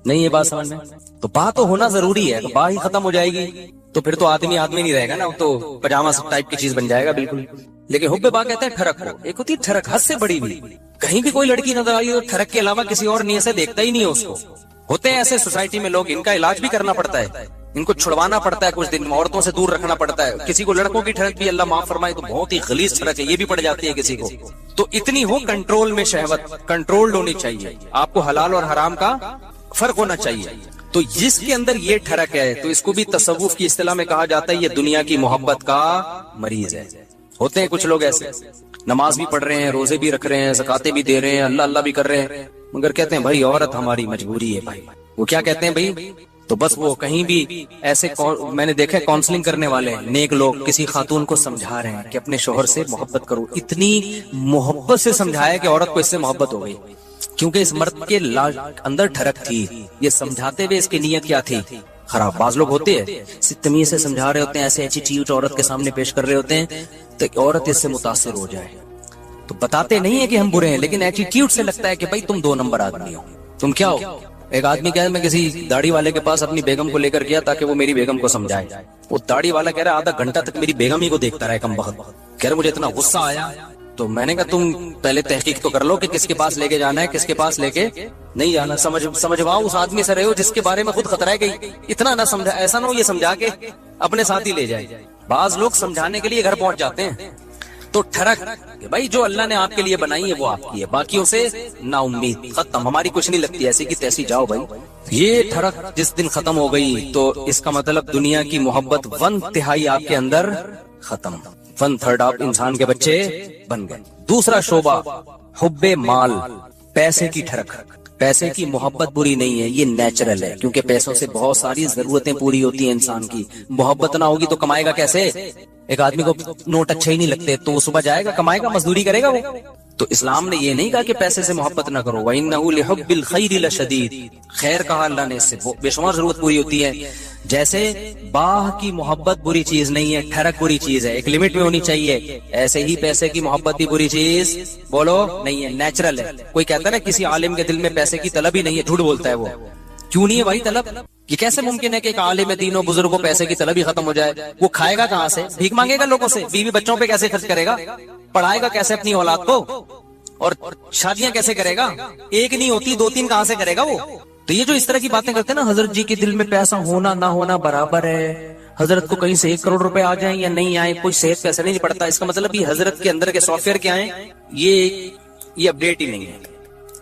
نہیں یہ بات سمجھ میں؟ تو باہ تو ہونا ضروری ہے، باہ ہی ختم ہو جائے گی تو پھر تو آدمی نہیں رہے گا نا، تو پجامہ ٹائپ کی چیز بن جائے گا بالکل۔ لیکن حب باہ کہتے ہیں ٹھڑک کو۔ ایک ہوتی ہے ٹھڑک حد سے بڑی بھی، کہیں بھی کوئی لڑکی نظر آئی تو ٹھڑک کے علاوہ کسی اور نیت سے دیکھتا ہی نہیں ہے اس کو۔ ہوتے ہیں ایسے سوسائٹی میں لوگ، ان کا علاج بھی کرنا پڑتا ہے، ان کو چھڑوانا پڑتا ہے، کچھ دن عورتوں سے دور رکھنا پڑتا ہے۔ کسی کو لڑکوں کی ٹھڑک بھی اللہ معاف فرمائے تو بہت ہی غلیظ ٹھڑک ہے، یہ بھی پڑ جاتی ہے کسی کو۔ تو اتنی ہو کنٹرول میں، شہوت کنٹرولڈ ہونی چاہیے، آپ کو حلال اور حرام کا فرق ہونا چاہیے۔ تو جس کے اندر یہ ٹھڑک ہے تو اس کو بھی تصوف کی اصطلاح میں کہا جاتا ہے یہ دنیا کی محبت کا مریض ہے۔ ہوتے ہیں کچھ لوگ ایسے، نماز بھی پڑھ رہے ہیں، روزے بھی رکھ رہے ہیں، زکاتیں بھی دے رہے ہیں، اللہ اللہ بھی کر رہے ہیں، مگر کہتے ہیں بھائی عورت ہماری مجبوری ہے بھائی۔ وہ کیا کہتے ہیں بھائی؟ تو بس وہ کہیں بھی ایسے، میں نے دیکھا کاؤنسلنگ کرنے والے نیک لوگ کسی خاتون کو سمجھا رہے ہیں کہ اپنے شوہر سے محبت کرو، اتنی محبت سے سمجھایا کہ عورت کو اس سے محبت ہو گئی، کیونکہ اس مرد کے اندر ٹھڑک تھی۔ یہ سمجھاتے ہوئے اس کی نیت کیا تھی؟ خراب۔ بعض لوگ ہوتے ہیں تمیز سے سمجھا رہے ہوتے ہیں، ایسے ایٹیٹیوڈ عورت کے سامنے پیش کر رہے ہوتے ہیں تو عورت اس سے متاثر ہو جائے، تو بتاتے نہیں ہیں کہ ہم برے ہیں، لیکن ایٹیٹیوڈ سے لگتا ہے کہ بھائی تم 2 نمبر آدمی ہو، تم کیا ہو۔ ایک آدمی کہا میں کسی داڑھی والے کے پاس اپنی بیگم کو لے کر گیا تاکہ وہ میری بیگم کو سمجھائے۔ وہ داڑھی والا کہہ رہا آدھا گھنٹہ تک میری بیگم ہی کو دیکھتا رہا، کم بخت۔ کہہ رہا مجھے اتنا غصہ آیا، تو میں نے کہا تم پہلے تحقیق تو کر لو کہ کس کے پاس لے کے جانا ہے، کس کے پاس لے کے نہیں جانا۔ سمجھواؤ اس آدمی سے رہے ہو جس کے بارے میں خود خطرہ ہے، کہ اتنا نہ سمجھا، ایسا نہ ہو یہ سمجھا کے اپنے ساتھ ہی لے جائے۔ بعض لوگ سمجھانے کے لیے گھر پہنچ جاتے ہیں۔ تو ٹھڑک کہ بھائی جو اللہ نے آپ کے لیے بنائی ہے وہ آپ کی ہے، باقیوں سے نا امید، ختم، ہماری کچھ نہیں لگتی، ایسی کی تیسی جاؤ بھائی۔ یہ ٹھڑک جس دن ختم ہو گئی تو اس کا مطلب دنیا کی محبت 1/3 آپ کے اندر ختم، 1/3 آپ انسان کے بچے بن گئے۔ دوسرا شعبہ حب مال، پیسے کی ٹھڑک۔ پیسے کی محبت بری نہیں ہے، یہ نیچرل ہے، کیونکہ پیسوں سے بہت ساری ضرورتیں پوری ہوتی ہیں انسان کی۔ محبت نہ ہوگی تو کمائے گا کیسے؟ ایک آدمی کو نوٹ اچھے ہی نہیں لگتے تو وہ صبح جائے گا کمائے گا، مزدوری کرے گا وہ۔ تو اسلام نے یہ نہیں کہا کہ پیسے سے محبت نہ کرو، وَإِنَّهُ لِحُبِّ الْخَيْرِ لَشَدِيدٌ، خیر کہا اللہ نے، اس سے بے شمار ضرورت پوری ہوتی ہے۔ جیسے باہ کی محبت بری چیز نہیں ہے، ٹھڑک بری چیز ہے، ایک لمٹ میں ہونی چاہیے، ایسے ہی پیسے کی محبت بھی بری چیز بولو نہیں ہے، نیچرل ہے۔ کوئی کہتا ہے نا کسی عالم کے دل میں پیسے کی طلب ہی نہیں ہے، جھوٹ بولتا ہے وہ۔ کیوں نہیں ہے بھائی طلب؟ یہ کیسے ممکن ہے کہ ایک عالم دین و بزرگ کو پیسے کی طلب ہی ختم ہو جائے؟ وہ کھائے گا کہاں سے؟ بھیک مانگے گا لوگوں سے؟ بیوی بچوں پہ کیسے خرچ کرے گا؟ پڑھائے گا کیسے اپنی اولاد کو؟ اور شادیاں کیسے کرے گا؟ ایک نہیں ہوتی 2-3 کہاں سے کرے گا وہ؟ تو یہ جو اس طرح کی باتیں کرتے ہیں نا، حضرت جی کے دل میں پیسہ ہونا نہ ہونا برابر ہے، حضرت کو کہیں سے 1 کروڑ روپے آ جائیں یا نہیں آئے کوئی صحت پیسہ نہیں پڑتا، اس کا مطلب یہ حضرت کے اندر کے سافٹ ویئر کیا ہیں، یہ اپڈیٹ ہی نہیں ہے۔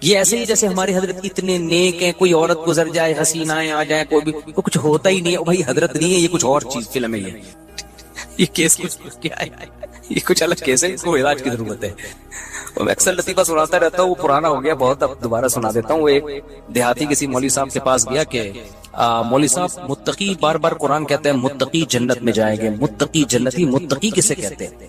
یہ ایسے ہی جیسے ہمارے حضرت اتنے نیک ہیں، کوئی عورت گزر جائے، حسینائیں آ جائیں، کوئی بھی کچھ ہوتا ہی نہیں ہے، بھائی حضرت نہیں ہے، یہ کچھ اور چیز فلم ہے، یہ کیس کچھ کیا ہے، یہ کچھ الگ کیس ہے، اس کو علاج کی ضرورت ہے۔ میں اکثر لطیفہ سناتا رہتا ہوں، وہ پرانا ہو گیا بہت، اب دوبارہ سنا دیتا ہوں۔ وہ ایک دیہاتی کسی مولوی صاحب کے پاس گیا کہ مولوی صاحب متقی، بار بار قرآن کہتے ہیں متقی جنت میں جائیں گے، متقی جنتی، متقی کسے کہتے ہیں؟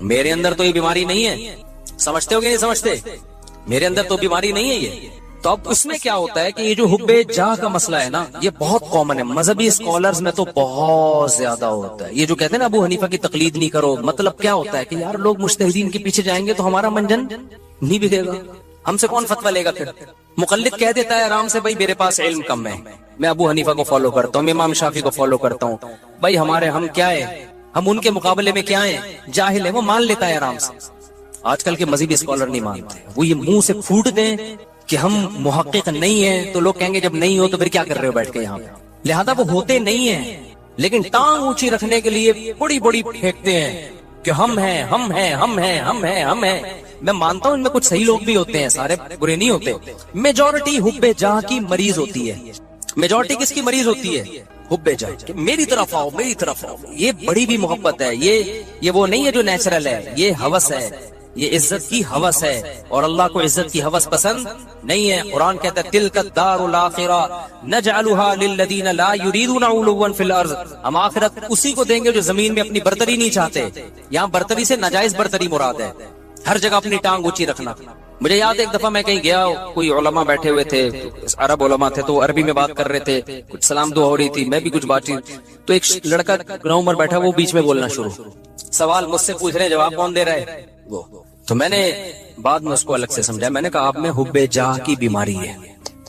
میرے اندر تو یہ بیماری نہیں ہے. سمجھتے ہو کہ نہیں سمجھتے؟ میرے اندر تو بیماری نہیں ہے یہ. تو اب اس میں کیا ہوتا ہے کہ یہ جو حب جاہ کا مسئلہ ہے نا یہ بہت کامن ہے. مذہبی اسکالرز میں تو بہت زیادہ ہوتا ہے. یہ جو کہتے ہیں نا ابو حنیفہ کی تقلید نہیں کرو، مطلب کیا ہوتا ہے کہ یار لوگ مجتہدین کے پیچھے جائیں گے تو ہمارا منجن نہیں بگے گا، ہم سے کون فتویٰ لے گا. پھر مقلد کہہ دیتا ہے آرام سے بھائی میرے پاس علم کم ہے، میں ابو حنیفہ کو فالو کرتا ہوں، میں امام شافعی کو فالو کرتا ہوں، بھائی ہم کیا ہے، ہم ان کے مقابلے میں کیا ہیں، جاہل ہے. وہ مان لیتا ہے آرام سے. آج کل کے مذہبی اسکالر نہیں مانتے، وہ یہ منہ سے پھوٹ دیں کہ ہم محقق نہیں ہیں تو لوگ کہیں گے جب نہیں ہو تو پھر کیا کر رہے ہو بیٹھ کے یہاں پہ. لہذا وہ ہوتے نہیں ہیں لیکن ٹانگ اونچی رکھنے کے لیے بڑی بڑی پھینکتے ہیں کہ ہم ہیں ہم ہیں ہم ہیں ہم ہیں ہم ہیں. میں مانتا ہوں ان میں کچھ صحیح لوگ بھی ہوتے ہیں، سارے برے نہیں ہوتے. میجورٹی حب جاہ کی مریض ہوتی ہے. میجورٹی کس کی مریض ہوتی ہے؟ حب جاہ کہ میری طرف آؤ میری طرف آؤ. یہ بڑی بھی محبت ہے، یہ وہ نہیں ہے جو نیچرل ہے، یہ ہوس ہے، یہ عزت کی ہوس ہے. اور اللہ کو عزت کی ہوس پسند نہیں ہے. قرآن کہتا ہے تلک الدار الاخرہ نجعلها للذین لا یریدون علوا فی الارض. ہم آخرت اسی کو دیں گے جو زمین میں اپنی برتری نہیں چاہتے. یہاں برتری سے ناجائز برتری مراد ہے. ہر جگہ اپنی ٹانگ اونچی رکھنا. مجھے یاد ہے ایک دفعہ میں کہیں گیا، کوئی علماء بیٹھے ہوئے تھے، عرب علماء تھے، تو عربی میں بات کر رہے تھے، کچھ سلام دعا ہو رہی تھی، میں بھی کچھ بات چیت. تو ایک لڑکا گراؤں پر بیٹھا، وہ بیچ میں بولنا شروع، سوال مجھ سے پوچھ رہے ہیں، جواب کون دے رہا ہے وہ. تو میں نے بعد میں اس کو الگ سے سمجھا. میں نے کہا آپ میں حب جاہ کی بیماری ہے.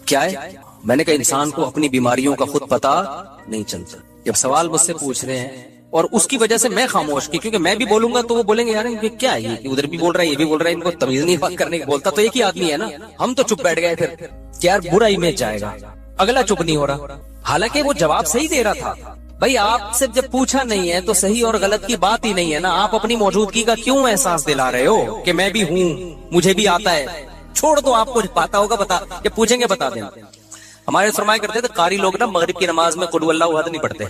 کیا ہے؟ میں نے کہا انسان کو اپنی بیماریوں کا خود پتا نہیں چلتا. جب سوال مجھ سے پوچھ رہے ہیں اور اس کی وجہ سے میں خاموش کی، کیونکہ میں بھی بولوں گا تو وہ بولیں گے یار یہ کیا ہے، یہ ادھر بھی بول رہا ہے یہ بھی بول رہا ہے، ان کو تمیز نہیں بات کرنے کی. بولتا تو ایک ہی آدمی ہے نا. ہم تو چپ بیٹھ گئے پھر کہ یار برا امیج جائے گا. اگلا چپ نہیں ہو رہا، حالانکہ وہ جواب صحیح دے رہا تھا. بھائی آپ سے جب پوچھا نہیں ہے تو صحیح اور غلط کی بات ہی نہیں ہے نا. آپ اپنی موجودگی کا کیوں احساس دلا رہے ہو کہ میں بھی ہوں، مجھے بھی آتا ہے. چھوڑ دو، آپ کو پاتا ہوگا بتا، جب پوچھیں گے بتا دیں. ہمارے فرمایا کرتے تھے قاری لوگ نا مغرب کی نماز میں قل اللہ احد نہیں پڑھتے.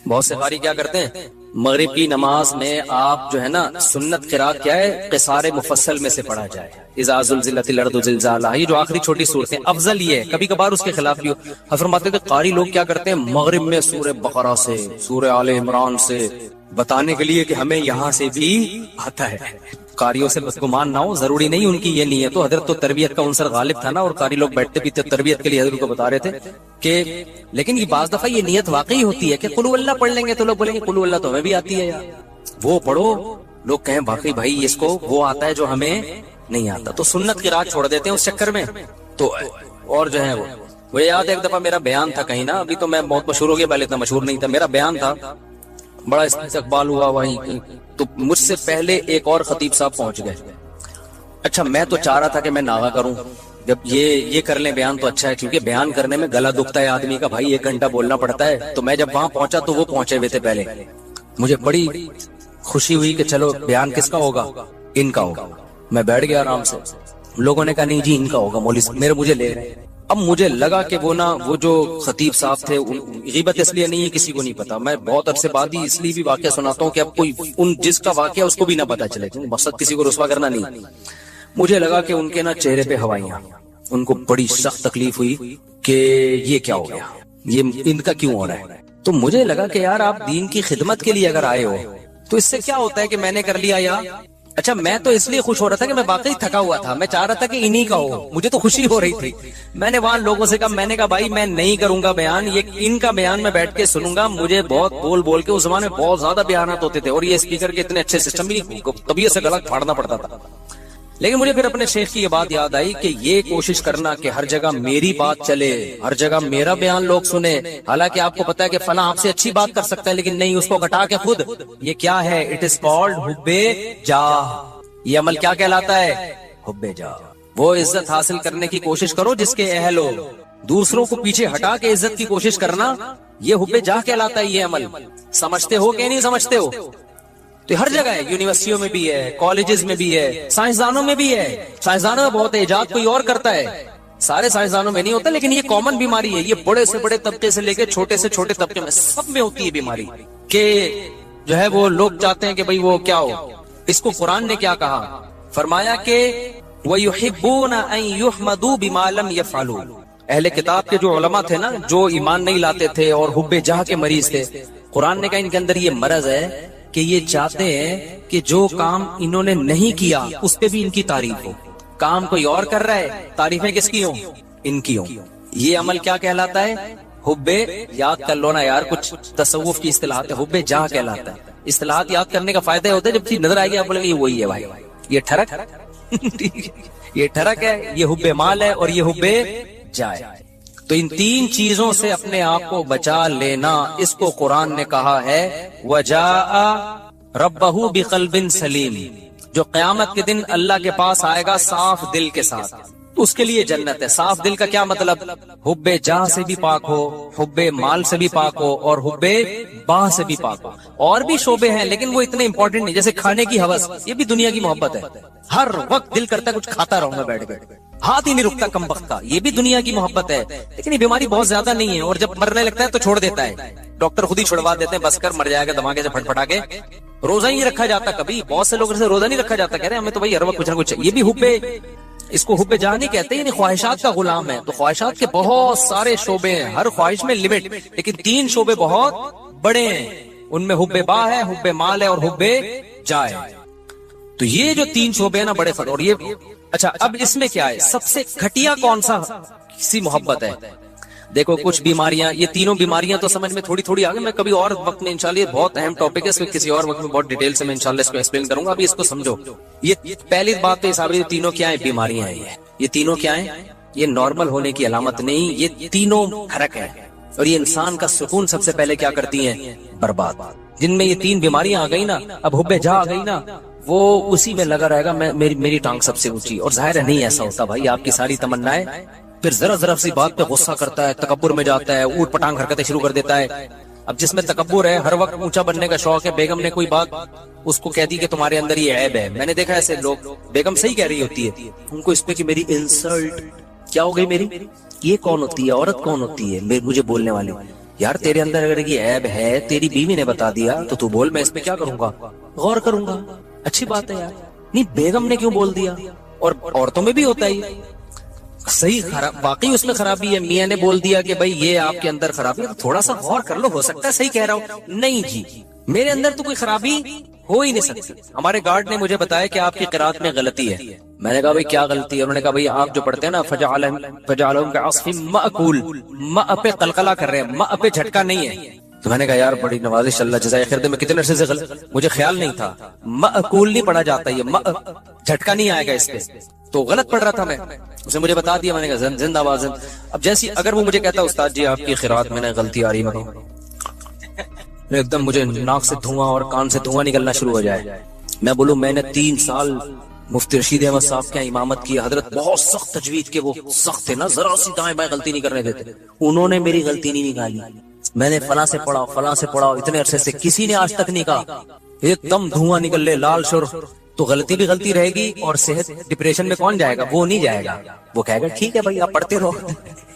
بہت سے قاری کیا کرتے ہیں مغرب کی نماز میں آپ جو ہے نا سنت قرات کیا ہے، قصار مفصل میں سے پڑھا جائے، اذا زلزلت الارض زلزالہا، یہ جو آخری چھوٹی صورتیں افضل یہ ہے. کبھی کبھار اس کے خلاف بھی ہو. فرماتے تھے قاری لوگ کیا کرتے ہیں مغرب میں سورہ بقرہ سے سورہ آل عمران سے بتانے کے لیے کہ ہمیں یہاں سے بھی آتا ہے. قاریوں سے بدگمان نہ ہو، ضروری نہیں ان کی یہ نیت ہو. حضرت تو تربیت کا عنصر غالب تھا نا، اور قاری لوگ بیٹھتے پیتے تربیت کے لیے حضرت کو بتا رہے تھے کہ لیکن یہ بعض دفعہ یہ نیت واقعی ہوتی ہے کہ قل اللہ پڑھ لیں گے تو لوگ بولیں گے قل اللہ تو ہمیں بھی آتی ہے یار، وہ پڑھو. لوگ کہیں باقی بھائی اس کو وہ آتا ہے جو ہمیں نہیں آتا، تو سنت کی راہ چھوڑ دیتے ہیں اس چکر میں. تو اور جو ہے وہ یاد ہے ایک دفعہ میرا بیان تھا کہیں نا، ابھی تو میں بہت مشہور ہو گیا، پہلے اتنا مشہور نہیں تھا. میرا بیان تھا، بڑا استقبال ہوا وہیں، تو مجھ سے پہلے ایک اور خطیب صاحب پہنچ گئے. اچھا میں تو چاہ رہا تھا کہ میں ناغا کروں، جب یہ کر لیں بیان تو اچھا ہے، کیونکہ بیان کرنے میں گلا دکھتا ہے آدمی کا، بھائی 1 گھنٹہ بولنا پڑتا ہے. تو میں جب وہاں پہنچا تو وہ پہنچے ہوئے تھے پہلے. مجھے بڑی خوشی ہوئی کہ چلو بیان کس کا ہوگا، ان کا ہوگا. میں بیٹھ گیا آرام سے. لوگوں نے کہا نہیں جی ان کا ہوگا، مولوی صاحب مجھے لے رہے. اب مجھے لگا کہ وہ جو خطیب صاحب تھے، غیبت اس لیے نہیں ہے کسی کو نہیں پتا، میں بہت عرصے بعد ہی اس لیے بھی واقعہ سناتا ہوں کہ اب کوئی جس کا واقعہ اس کو بھی نہ پتا چلے، مقصد کسی کو رسوا کرنا نہیں. مجھے لگا کہ ان کے نا چہرے پہ ہوائیاں، ان کو بڑی سخت تکلیف ہوئی کہ یہ کیا ہو گیا، یہ ان کا کیوں ہو رہا ہے. تو مجھے لگا کہ یار آپ دین کی خدمت کے لیے اگر آئے ہو تو اس سے کیا ہوتا ہے کہ میں نے کر لیا یا اچھا. میں تو اس لیے خوش ہو رہا تھا کہ میں واقعی تھکا ہوا تھا، میں چاہ رہا تھا کہ انہی کا ہو، مجھے تو خوشی ہو رہی تھی. میں نے وہاں لوگوں سے کہا، میں نے کہا بھائی میں نہیں کروں گا بیان، یہ ان کا بیان میں بیٹھ کے سنوں گا. مجھے بہت بول کے اس زمانے میں بہت زیادہ بیانات ہوتے تھے اور یہ اسپیکر کے اتنے اچھے سسٹم بھی نہیں، طبیعت سے گلا پھاڑنا پڑتا تھا. لیکن مجھے پھر اپنے شیخ کی یہ بات یاد آئی کہ یہ کوشش کرنا کہ ہر جگہ میری بات چلے، ہر جگہ میرا بیان لوگ سنے، حالانکہ آپ کو پتا ہے کہ فلاں آپ سے اچھی بات کر سکتا ہے لیکن نہیں، اس کو گھٹا کے خود. یہ کیا ہے؟ اٹ از کالڈ حب جاہ. یہ عمل کیا کہلاتا ہے؟ حب جاہ. وہ عزت حاصل کرنے کی کوشش کرو جس کے اہل ہو، دوسروں کو پیچھے ہٹا کے عزت کی کوشش کرنا یہ حب جاہ کہلاتا ہے. یہ عمل سمجھتے ہو کہ نہیں سمجھتے ہو؟ تو ہر جگہ ہے، یونیورسٹیوں میں بھی ہے، کالجز میں بھی ہے، سائنسدانوں میں بھی ہے. سائنسدانوں میں بہت ایجاد کوئی اور کرتا ہے، سارے سائنسدانوں میں نہیں ہوتا، لیکن یہ کامن بیماری ہے. یہ بڑے سے بڑے طبقے سے لے کے چھوٹے سے چھوٹے طبقے میں سب میں ہوتی ہے بیماری کہ جو ہے وہ لوگ چاہتے ہیں کہ بھئی وہ کیا ہو. اس کو قرآن نے کیا کہا؟ فرمایا کہ وَيُحِبُّونَ أَن يُحْمَدُوا بِمَا لَمْ يَفْعَلُوا. اہل کتاب کے جو علماء تھے نا، جو ایمان نہیں لاتے تھے اور حب جاہ کے مریض تھے، قرآن نے کہا ان کے اندر یہ مرض ہے کہ یہ چاہتے ہیں کہ جو کام انہوں نے نہیں کیا اس پہ بھی ان کی تعریف ہو. کام کوئی اور کر رہا ہے، تعریفیں کس کی ہوں؟ ان کی ہوں. یہ عمل کیا کہلاتا ہے؟ حب، یاد کر لو نا یار، کچھ تصوف کی اصطلاحات ہے. حب جاہ کہلاتا ہے. اصطلاحات یاد کرنے کا فائدہ ہوتا ہے جب چیز نظر آئے گی آپ بولیں گے یہ وہی ہے بھائی. یہ ٹھرک یہ ٹھرک ہے، یہ حب مال ہے، اور یہ حب جائے. تو ان تین چیزوں سے اپنے آپ کو بچا لینا، اس کو قرآن نے کہا ہے وَجَاءَ رَبَّهُ بِقَلْبٍ سَلِيمٍ. جو قیامت کے دن اللہ کے پاس آئے گا صاف دل کے ساتھ، اس کے لیے جنت ہے. صاف دل کا کیا مطلب؟ حب جاہ سے بھی پاک ہو، حب مال سے بھی پاک ہو، اور حب باہ سے بھی پاک ہو. اور بھی شعبے ہیں لیکن وہ اتنے امپورٹنٹ نہیں، جیسے کھانے کی ہوس، یہ بھی دنیا کی محبت ہے. ہر وقت دل کرتا ہے کچھ کھاتا رہوں گا بیٹھ بیٹھ، ہاتھ ہی نہیں رکتا کم وقت کا. یہ بھی دنیا کی محبت ہے، لیکن یہ بیماری بہت زیادہ نہیں ہے، اور جب مرنے لگتا ہے تو چھوڑ دیتا ہے. ڈاکٹر خود ہی چھڑوا دیتے ہیں، بس کر مر جائے گا دھماکے سے پھٹ پھٹا کے. روزہ ہی نہیں رکھا جاتا کبھی، بہت سے لوگ سے روزہ نہیں رکھا جاتا، کہہ رہے ہیں ہمیں تو بھائی ہر وقت کچھ نہ کچھ. یہ بھی حب، اس کو حب جاہ نہیں کہتے، یعنی خواہشات کا غلام ہے. تو خواہشات کے بہت سارے شعبے ہیں، ہر خواہش میں لمٹ، لیکن تین شعبے بہت بڑے ہیں. ان میں حب باہ ہے، حب مال ہے، اور حب جاہ ہے. تو یہ جو تین شعبے ہیں نا بڑے فرق. اور یہ اچھا، اب اس میں کیا ہے؟ سب سے گھٹیا کون سا سی محبت ہے؟ دیکھو کچھ بیماریاں، یہ تینوں بیماریاں تو سمجھ میں تھوڑی تھوڑی آگے، میں کبھی اور وقت میں انشاءاللہ، یہ بہت اہم ٹاپک ہے، اس کو کسی اور وقت میں بہت ڈیٹیل سے میں انشاءاللہ اس کو ایکسپلین کروں گا. ابھی اس کو سمجھو. یہ پہلی بات تو حساب یہ تینوں کیا ہیں؟ بیماریاں ہیں. یہ تینوں کیا ہیں؟ یہ نارمل ہونے کی علامت نہیں، یہ تینوں فرق ہے. اور یہ انسان کا سکون سب سے پہلے کیا کرتی ہیں؟ برباد. جن میں یہ تین بیماریاں آ گئی نا، اب حب جاہ آ گئی نا، وہ اسی میں لگا رہے گا میری ٹانگ سب سے اونچی. اور ظاہر ہے نہیں ایسا ہوتا بھائی، آپ کی ساری تمنائیں، پھر ذرا ذرا سی بات پہ غصہ کرتا ہے، تکبر میں جاتا ہے، اوٹ پٹانگ حرکتیں شروع کر دیتا ہے. اب جس میں تکبر ہے، ہر وقت اونچا بننے کا شوق ہے، بیگم نے کوئی بات اس کو کہہ دی کہ تمہارے اندر یہ عیب ہے. میں نے دیکھا ایسے لوگ، بیگم صحیح کہہ رہی ہوتی ہے، ان کو اس پہ کہ میری انسلٹ کیا ہو گئی، میری یہ کون ہوتی ہے، عورت کون ہوتی ہے مجھے بولنے والی. یار تیرے اندر اگر یہ عیب ہے، تیری بیوی نے بتا دیا تو تو بول، میں اس پہ کیا کروں گا؟ غور کروں گا. اچھی بات ہے یار، نہیں بیگم نے کیوں بول دیا؟ اور عورتوں میں بھی ہوتا ہے صحیح، واقعی اس میں خرابی ہے. میاں نے بول دیا کہ بھائی یہ آپ کے اندر خرابی ہے، تھوڑا سا غور کر لو، ہو سکتا ہے صحیح کہہ رہا ہوں. نہیں جی، میرے اندر تو کوئی خرابی ہو ہی نہیں سکتی. ہمارے گارڈ نے مجھے بتایا کہ آپ کی قرات میں غلطی ہے. میں نے کہا بھائی کیا غلطی ہے؟ انہوں نے کہا بھئی آپ جو پڑھتے ہیں نا فجعلهم كعصف مأکول، ماء پہ قلقلہ کر رہے ہیں، ماء پہ جھٹکا نہیں ہے. تو میں نے کہا یار بڑی نوازش، اللہ جزائے خیر دے. میں کتنے عرصے سے مجھے خیال نہیں تھا، مأکول نہیں پڑھا جاتا، یہ ماء جھٹکا نہیں آئے گا اس پہ. تو غلط پڑھ رہا تھا میں، اسے مجھے بتا دیا. میں نے کہا زندہ باد. اب جیسی اگر وہ مجھے کہتا استاد جی آپ کی قرات میں نے غلطی آ رہی، میں ایک دم مجھے ناک سے دھواں اور کان سے دھواں نکلنا شروع ہو جائے. میں بولوں میں نے 3 سال مفتی رشید احمد صاحب کے امامت کی. حضرت بہت سخت تجوید کے، وہ سخت تھے نا، ذرا سی دائیں بائیں غلطی نہیں کرنے دیتے. انہوں نے میری غلطی نہیں نکالی. میں نے فلاں سے پڑھا، فلاں سے پڑھا، اتنے عرصے سے کسی نے آج تک نہیں کہا ایک دم دھواں نکل لے لال شر. تو غلطی بھی غلطی رہے گی، اور صحت ڈپریشن میں کون جائے گا؟ وہ نہیں جائے گا. وہ کہے گا ٹھیک ہے بھائی آپ پڑھتے رہو.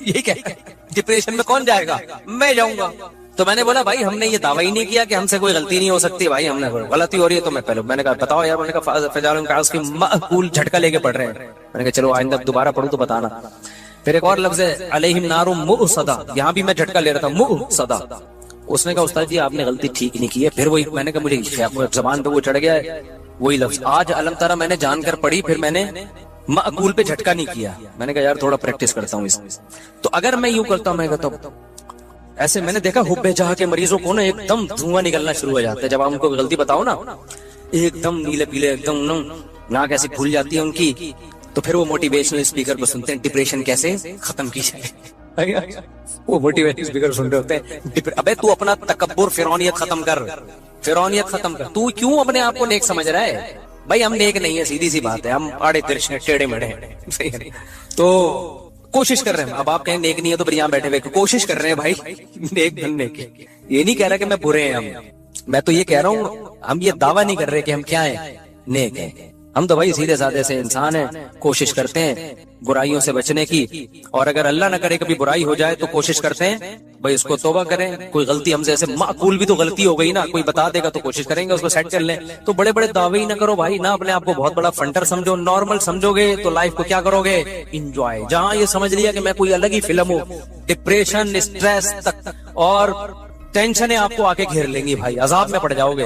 یہ کہے گا ڈپریشن میں کون جائے گا؟ میں جاؤں گا. تو میں نے بولا بھائی ہم نے یہ دعویٰ ہی نہیں کیا کہ ہم سے کوئی غلطی نہیں ہو سکتی. بھائی ہم نے غلطی ہو رہی ہے تو میں نے کہا بتاؤ یار. میں نے کہا فجعلهم كعصف مأکول جھٹکا لے کے پڑھ رہے ہیں. میں نے کہا چلو آئندہ دوبارہ پڑھوں تو بتانا. پھر ایک اور لفظ ہے علیہم نار مؤصدہ، یہاں بھی میں جھٹکا لے رہا تھا، مؤصدہ. اس نے کہا استاد جی آپ نے غلطی ٹھیک نہیں کی ہے. پھر وہی میں نے کہا مجھے زبان پہ وہ چڑھ گیا ہے وہی لفظ. آج علم تارا میں نے جان کر پڑھی، پھر میں نے مأکول پہ جھٹکا نہیں کیا. میں نے کہا یار تھوڑا پریکٹس کرتا ہوں اس. تو اگر میں یوں کرتا ہوں، میں کہتا ہوں ایسے میں نے دیکھا حب جاہ کے مریضوں کو نا ایک دم دھواں نکلنا شروع ہو جاتا ہے. جب آپ ان کو غلطی بتاؤ نا، ایک دم نیلے پیلے، ایک دم ناک ایسی پھول جاتی ہے ان کی. تو پھر وہ موٹیویشنل اسپیکر کو سنتے ہیں، ڈپریشن کیسے ختم کی جائے. وہ موٹیویشنل اسپیکر سن رہے ہوتے ہیں. ابے تو اپنا تکبر، فرعونیت ختم کر، فرعونیت ختم کر. تو کیوں اپنے آپ کو نیک سمجھ رہا ہے؟ بھائی ہم نیک نہیں ہے، سیدھی سی بات ہے، ہم آڑے ترچھے ٹیڑے میڑے ہیں. تو کوشش کر رہے ہیں. اب آپ کہیں نیک نہیں ہے تو پھر یہاں بیٹھے ہوئے کوشش کر رہے ہیں بھائی نیک بننے کی. یہ نہیں کہہ رہا کہ میں برے ہیں ہم، میں تو یہ کہہ رہا ہوں ہم یہ دعویٰ نہیں کر رہے کہ ہم کیا ہیں، نیک ہیں. ہم تو بھائی سیدھے سادے سے انسان ہیں، کوشش کرتے ہیں برائیوں سے بچنے کی. اور اگر اللہ نہ کرے کبھی برائی ہو جائے تو کوشش کرتے ہیں بھائی اس کو توبہ کریں. کوئی غلطی ہم سے ایسے معقول بھی تو غلطی ہو گئی نا، کوئی بتا دے گا تو کوشش کریں گے اس کو سیٹ کر لیں. تو بڑے بڑے دعوے ہی نہ کرو بھائی، نہ اپنے آپ کو بہت بڑا فنٹر سمجھو. نارمل سمجھو گے تو لائف کو کیا کرو گے؟ انجوائے. جہاں یہ سمجھ لیا کہ میں کوئی الگ ہی فلم ہوں، ڈپریشن، اسٹریس اور ٹینشنیں آپ کو آ کے گھیر لیں گی بھائی، عذاب میں پڑ جاؤ گے.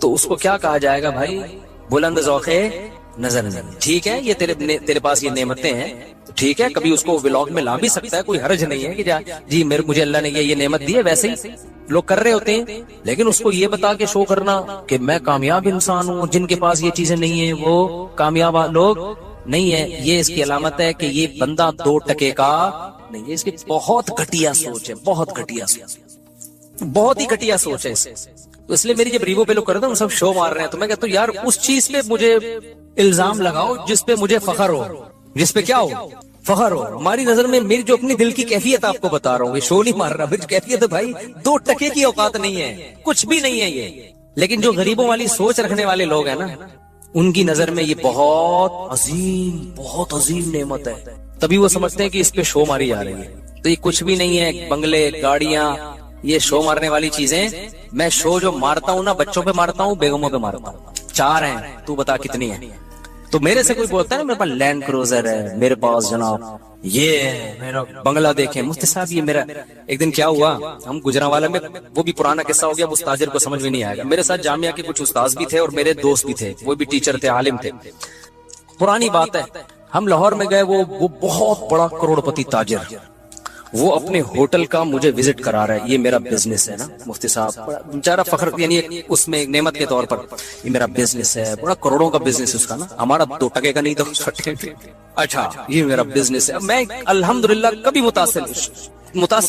تو اس کو کیا کہا جائے گا بھائی؟ بلند ذوق نظر نہیں. ٹھیک ہے یہ تیرے پاس یہ نعمتیں ہیں, ٹھیک ہے کبھی اس کو ولاگ میں لا بھی سکتا ہے, کوئی حرج نہیں ہے کہ جی مجھے اللہ نے یہ نعمت دی ہے. ویسے ہی لوگ کر رہے ہوتے ہیں, لیکن اس کو یہ بتا کے شو کرنا کہ میں کامیاب انسان ہوں, جن کے پاس یہ چیزیں نہیں ہیں وہ کامیاب لوگ نہیں ہے, یہ اس کی علامت ہے کہ یہ بندہ 2 ٹکے کا نہیں ہے. اس کی بہت گھٹیا سوچ ہے, بہت گھٹیا سوچ, بہت ہی گھٹیا سوچ ہے اس. تو اس لیے میری جب ریوو پہ لوگ کرتے ہیں سب شو مار رہے ہیں, تو میں کہتا ہوں یار اس چیز پہ مجھے الزام لگاؤ جس پہ مجھے فخر ہو, جس پہ کیا ہو فخر ہو. ہماری نظر میں میری جو اپنی دل کی کیفیت آپ کو بتا رہا ہوں, یہ شو نہیں مار رہا, میری کیفیت ہے بھائی 2 ٹکے کی اوقات نہیں ہے, کچھ بھی نہیں ہے یہ. لیکن جو غریبوں والی سوچ رکھنے والے لوگ ہیں نا, ان کی نظر میں یہ بہت عظیم نعمت ہے, تبھی وہ سمجھتے ہیں کہ اس پہ شو ماری جا رہی ہے. تو یہ کچھ بھی نہیں ہے, بنگلے گاڑیاں یہ شو مارنے والی چیزیں. میں شو جو مارتا ہوں نا بچوں پہ مارتا ہوں, بیگموں پہ مارتا ہوں. 4 ہیں, تو بتا کتنی ہیں. تو میرے سے کوئی بولتا ہے نا میرے پاس لینڈ کروزر ہے, میرے پاس جناب یہ میرا بنگلہ دیکھیں. مفتی صاحب یہ میرا ایک دن کیا ہوا, ہم گجرانوالہ میں, وہ بھی پرانا قصہ ہو گیا, وہ تاجر کو سمجھ میں نہیں آئے گا. میرے ساتھ جامعہ کے کچھ استاذ بھی تھے اور میرے دوست بھی تھے, وہ بھی ٹیچر تھے, عالم تھے. پرانی بات ہے, ہم لاہور میں گئے, وہ بہت بڑا کروڑ پتی تاجر, وہ اپنے ہوٹل کا مجھے وزٹ کرا رہا ہے. یہ میرا بزنس ہے نا مفتی صاحب, بیچارہ فخر یعنی اس میں نعمت کے طور پر, یہ میرا بزنس ہے, بڑا کروڑوں کا بزنس اس کا نا, ہمارا 2 ٹکے کا نہیں تھا. اچھا یہ میرا بزنس ہے. میں الحمدللہ کبھی متاثر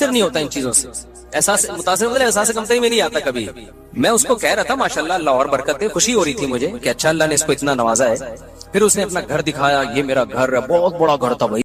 نہیں ہوتا ان چیزوں سے, احساس متاثر مطلب احساس کمتری میں نہیں آتا کبھی. میں اس کو کہہ رہا تھا ماشاءاللہ اللہ اور برکت ہے, خوشی ہو رہی تھی مجھے کہ اچھا اللہ نے اس کو اتنا نوازا ہے. پھر اس نے اپنا گھر دکھایا, یہ میرا گھر ہے, بہت بڑا گھر تھا بھائی.